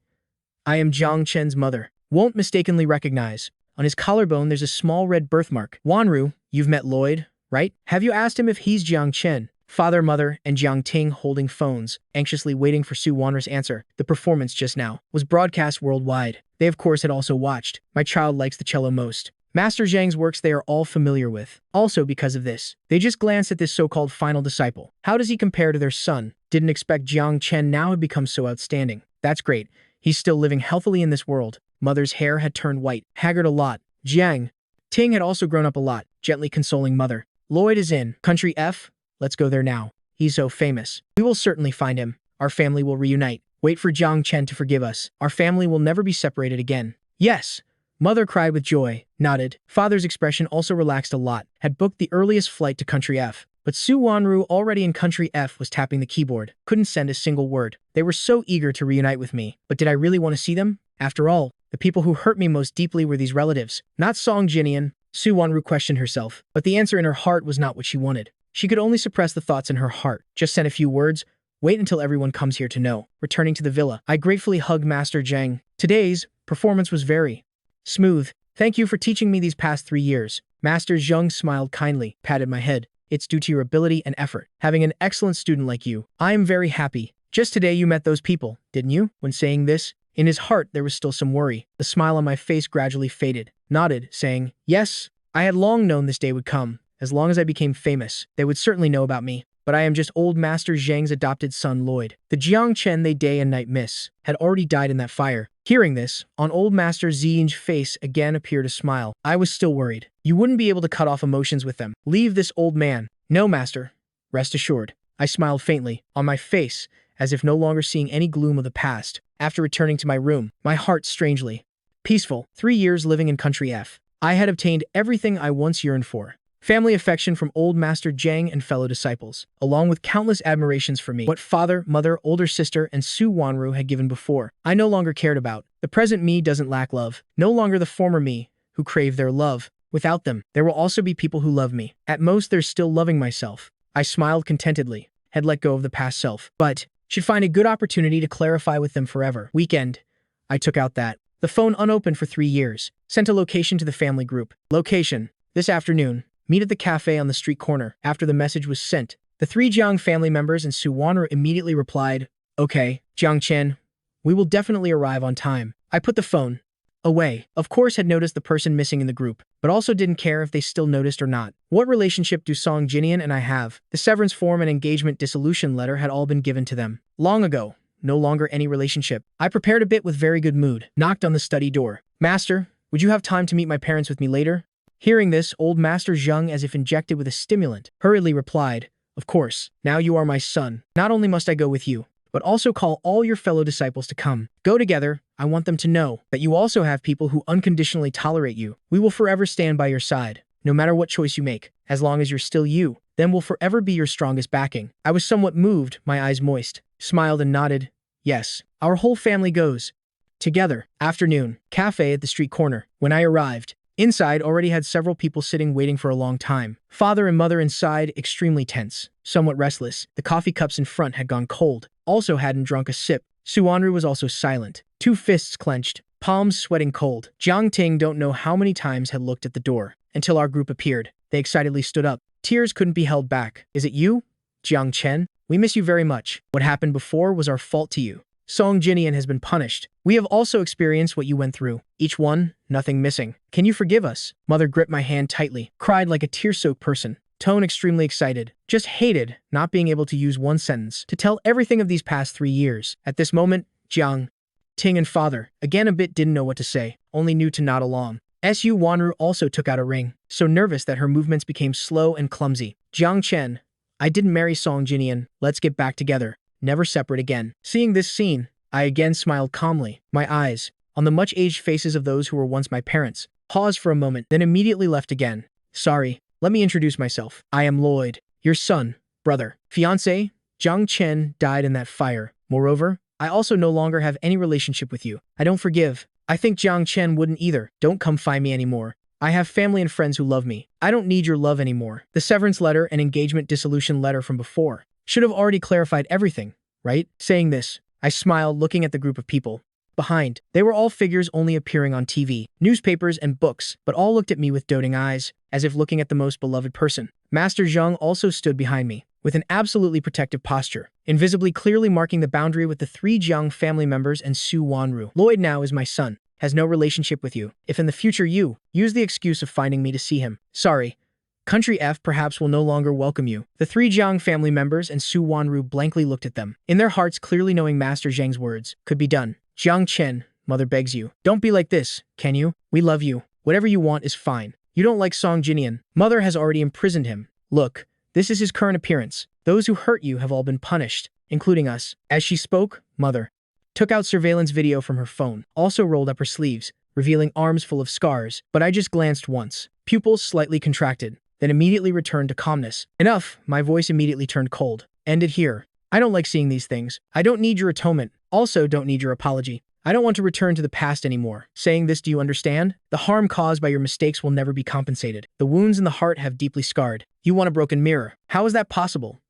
I am Jiang Chen's mother. Won't mistakenly recognize. On his collarbone, there's a small red birthmark. Wanru, you've met Lloyd, right? Have you asked him if he's Jiang Chen? Father, mother, and Jiang Ting holding phones, anxiously waiting for Su Wanru's answer. The performance just now was broadcast worldwide. They of course had also watched. My child likes the cello most. Master Zhang's works they are all familiar with. Also because of this, they just glanced at this so-called final disciple. How does he compare to their son? Didn't expect Jiang Chen now had become so outstanding. That's great. He's still living healthily in this world. Mother's hair had turned white, haggard a lot. Jiang Ting had also grown up a lot, gently consoling mother. Lloyd is in country F. Let's go there now. He's so famous. We will certainly find him. Our family will reunite. Wait for Jiang Chen to forgive us. Our family will never be separated again. Yes. Mother cried with joy, nodded. Father's expression also relaxed a lot, had booked the earliest flight to country F. But Su Wanru, already in country F, was tapping the keyboard. Couldn't send a single word. They were so eager to reunite with me. But did I really want to see them? After all, the people who hurt me most deeply were these relatives, not Song Jinnian. Su Wanru questioned herself, but the answer in her heart was not what she wanted. She could only suppress the thoughts in her heart. Just send a few words. Wait until everyone comes here to know. Returning to the villa, I gratefully hugged Master Zhang. Today's performance was very smooth. Thank you for teaching me these past 3 years. Master Zhang smiled kindly, patted my head. It's due to your ability and effort. Having an excellent student like you, I am very happy. Just today you met those people, didn't you? When saying this, in his heart there was still some worry. The smile on my face gradually faded. Nodded, saying, yes, I had long known this day would come. As long as I became famous, they would certainly know about me. But I am just old Master Zhang's adopted son Lloyd. The Jiang Chen they day and night miss had already died in that fire. Hearing this, on old Master Zhang's face again appeared a smile. I was still worried. You wouldn't be able to cut off emotions with them. Leave this old man. No, master. Rest assured. I smiled faintly, on my face, as if no longer seeing any gloom of the past. After returning to my room, my heart strangely peaceful. 3 years living in country F. I had obtained everything I once yearned for. Family affection from old Master Zhang and fellow disciples, along with countless admirations for me. What father, mother, older sister, and Su Wanru had given before, I no longer cared about. The present me doesn't lack love. No longer the former me, who craved their love. Without them, there will also be people who love me. At most, there's still loving myself. I smiled contentedly, had let go of the past self, but should find a good opportunity to clarify with them forever. Weekend. I took out that. The phone unopened for 3 years. Sent a location to the family group. Location. This afternoon. Meet at the cafe on the street corner. After the message was sent, the 3 Jiang family members and Su Wanru immediately replied, okay, Jiang Chen, we will definitely arrive on time. I put the phone away. Of course had noticed the person missing in the group, but also didn't care if they still noticed or not. What relationship do Song Jinnian and I have? The severance form and engagement dissolution letter had all been given to them. Long ago. No longer any relationship. I prepared a bit with very good mood. Knocked on the study door. Master, would you have time to meet my parents with me later? Hearing this, old Master Zhang, as if injected with a stimulant, hurriedly replied, of course, now you are my son. Not only must I go with you, but also call all your fellow disciples to come. Go together. I want them to know that you also have people who unconditionally tolerate you. We will forever stand by your side, no matter what choice you make. As long as you're still you, then we'll forever be your strongest backing. I was somewhat moved, my eyes moist, smiled and nodded. Yes, our whole family goes together. Afternoon, cafe at the street corner. When I arrived, inside already had several people sitting waiting for a long time. Father and mother inside, extremely tense, somewhat restless. The coffee cups in front had gone cold, also hadn't drunk a sip. Su Wanru was also silent, 2 fists clenched, palms sweating cold. Jiang Ting don't know how many times had looked at the door, until our group appeared. They excitedly stood up. Tears couldn't be held back. Is it you? Jiang Chen? We miss you very much. What happened before was our fault to you. Song Jinnian has been punished. We have also experienced what you went through. Each one, nothing missing. Can you forgive us? Mother gripped my hand tightly, cried like a tear-soaked person. Tone extremely excited. Just hated not being able to use one sentence to tell everything of these past 3 years. At this moment, Jiang Ting and father, again a bit didn't know what to say, only knew to nod along. Su Wanru also took out a ring, so nervous that her movements became slow and clumsy. Jiang Chen, I didn't marry Song Jinnian. Let's get back together. Never separate again. Seeing this scene, I again smiled calmly. My eyes, on the much-aged faces of those who were once my parents, paused for a moment, then immediately left again. Sorry, let me introduce myself. I am Lloyd, your son, brother, fiancé. Jiang Chen died in that fire. Moreover, I also no longer have any relationship with you. I don't forgive. I think Jiang Chen wouldn't either. Don't come find me anymore. I have family and friends who love me. I don't need your love anymore. The severance letter and engagement dissolution letter from before should have already clarified everything, right? Saying this, I smiled looking at the group of people. Behind, they were all figures only appearing on TV, newspapers and books, but all looked at me with doting eyes, as if looking at the most beloved person. Master Zhang also stood behind me. with an absolutely protective posture, invisibly clearly marking the boundary with the three Jiang family members and Su Wanru. Lloyd now is my son, has no relationship with you. If in the future you use the excuse of finding me to see him, sorry, Country F perhaps will no longer welcome you. The three Jiang family members and Su Wanru blankly looked at them, in their hearts clearly knowing Master Zhang's words could be done. Jiang Chen, mother begs you, don't be like this, can you? We love you. Whatever you want is fine. You don't like Song Jinnian. Mother has already imprisoned him. Look, this is his current appearance. Those who hurt you have all been punished, including us. As she spoke, Mother took out surveillance video from her phone, also rolled up her sleeves, revealing arms full of scars, but I just glanced once. Pupils slightly contracted, then immediately returned to calmness. Enough, my voice immediately turned cold. End it here. I don't like seeing these things. I don't need your atonement. Also don't need your apology. I don't want to return to the past anymore. Saying this, do you understand? The harm caused by your mistakes will never be compensated. The wounds in the heart have deeply scarred. You want a broken mirror. How is that possible?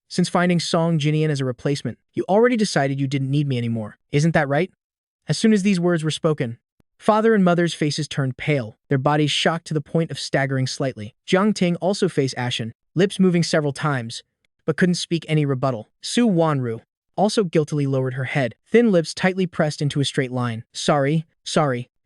Since finding Song Jinnian as a replacement, you already decided you didn't need me anymore. Isn't that right? As soon as these words were spoken, father and mother's faces turned pale, their bodies shocked to the point of staggering slightly. Jiang Ting also faced ashen, lips moving several times, but couldn't speak any rebuttal. Su Wanru also guiltily lowered her head, thin lips tightly pressed into a straight line. Sorry,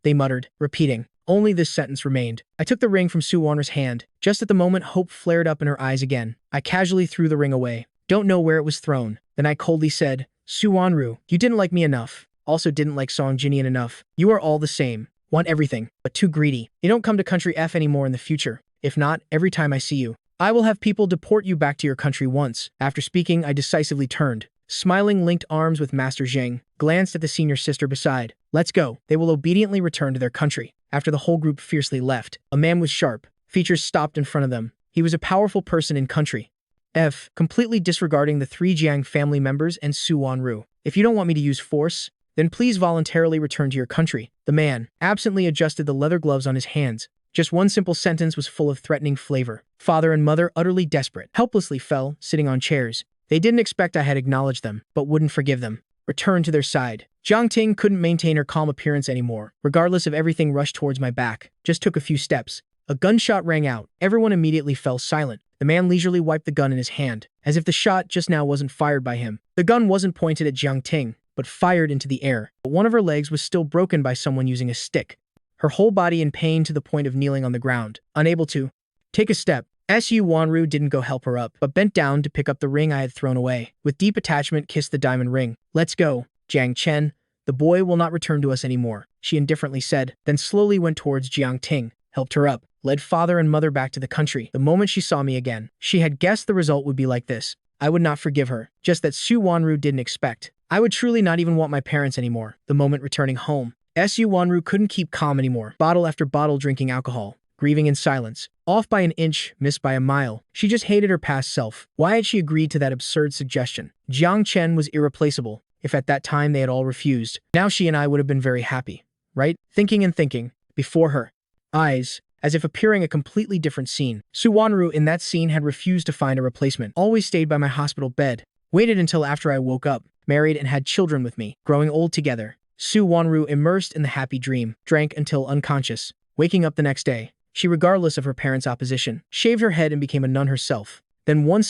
they muttered, repeating. Only this sentence remained. I took the ring from Su Wanru's hand. Just at the moment, hope flared up in her eyes again. I casually threw the ring away. Don't know where it was thrown. Then I coldly said, Su Wanru, you didn't like me enough. Also didn't like Song Jinnian enough. You are all the same. Want everything, but too greedy. You don't come to Country F anymore in the future. If not, every time I see you, I will have people deport you back to your country once. After speaking, I decisively turned. Smiling, linked arms with Master Zhang, glanced at the senior sister beside. Let's go. They will obediently return to their country. After the whole group fiercely left, a man with sharp features stopped in front of them. He was a powerful person in Country F, completely disregarding the three Jiang family members and Su Wanru. If you don't want me to use force, then please voluntarily return to your country. The man absently adjusted the leather gloves on his hands. Just one simple sentence was full of threatening flavor. Father and mother, utterly desperate, helplessly fell, sitting on chairs. They didn't expect I had acknowledged them, but wouldn't forgive them. Returned to their side. Jiang Ting couldn't maintain her calm appearance anymore. Regardless of everything, rushed towards my back. Just took a few steps. A gunshot rang out. Everyone immediately fell silent. The man leisurely wiped the gun in his hand, as if the shot just now wasn't fired by him. The gun wasn't pointed at Jiang Ting, but fired into the air. But one of her legs was still broken by someone using a stick. Her whole body in pain to the point of kneeling on the ground, unable to take a step. Su Wanru didn't go help her up, but bent down to pick up the ring I had thrown away. With deep attachment, kissed the diamond ring. Let's go, Jiang Chen. The boy will not return to us anymore, she indifferently said, then slowly went towards Jiang Ting, helped her up, led father and mother back to the country. The moment she saw me again, she had guessed the result would be like this. I would not forgive her, just that Su Wanru didn't expect. I would truly not even want my parents anymore. The moment returning home, Su Wanru couldn't keep calm anymore, bottle after bottle drinking alcohol, grieving in silence. Off by an inch, missed by a mile. She just hated her past self. Why had she agreed to that absurd suggestion? Jiang Chen was irreplaceable. If at that time they had all refused, now she and I would have been very happy, right? Thinking and thinking, before her eyes, as if appearing a completely different scene. Su Wanru in that scene had refused to find a replacement, always stayed by my hospital bed, waited until after I woke up, married and had children with me, growing old together. Su Wanru immersed in the happy dream, drank until unconscious, waking up the next day. She, regardless of her parents' opposition, shaved her head and became a nun herself. Then one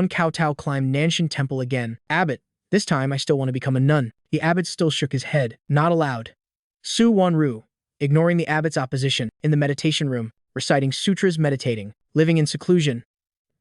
kowtow climbed Nanshan Temple again. Abbot, this time I still want to become a nun. The abbot still shook his head. Not allowed. Su Wanru, ignoring the abbot's opposition, in the meditation room, reciting sutras, meditating, living in seclusion.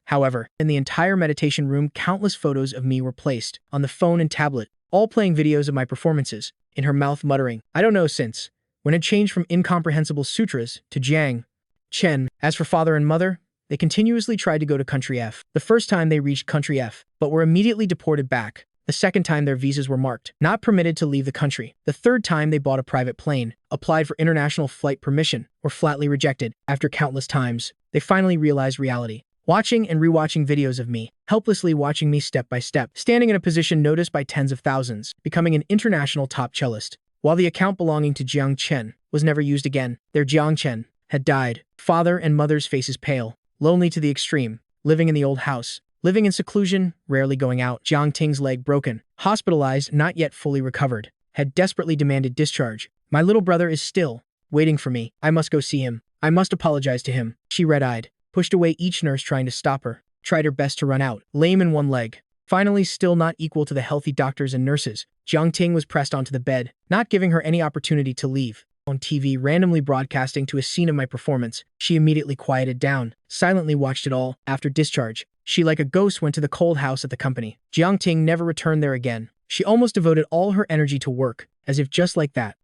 However, in the entire meditation room, countless photos of me were placed, on the phone and tablet, all playing videos of my performances, in her mouth muttering, I don't know since, when it changed from incomprehensible sutras to Jiang Chen. As for father and mother, they continuously tried to go to Country F. The first time they reached Country F, but were immediately deported back. The second time their visas were marked, not permitted to leave the country. The third time they bought a private plane, applied for international flight permission, were flatly rejected. After countless times, they finally realized reality. Watching and rewatching videos of me, helplessly watching me step by step, standing in a position noticed by tens of thousands, becoming an international top cellist. While the account belonging to Jiang Chen was never used again, their Jiang Chen had died. Father and mother's faces pale, lonely to the extreme, living in the old house, living in seclusion, rarely going out. Jiang Ting's leg broken, hospitalized, not yet fully recovered, had desperately demanded discharge. My little brother is still waiting for me. I must go see him. I must apologize to him. She red-eyed, pushed away each nurse trying to stop her. tried her best to run out, lame in one leg. Finally, still not equal to the healthy doctors and nurses, Jiang Ting was pressed onto the bed, not giving her any opportunity to leave. On TV, randomly broadcasting to a scene of my performance, she immediately quieted down, silently watched it all. After discharge, she like a ghost went to the cold house at the company. Jiang Ting never returned there again. She almost devoted all her energy to work, as if just like that,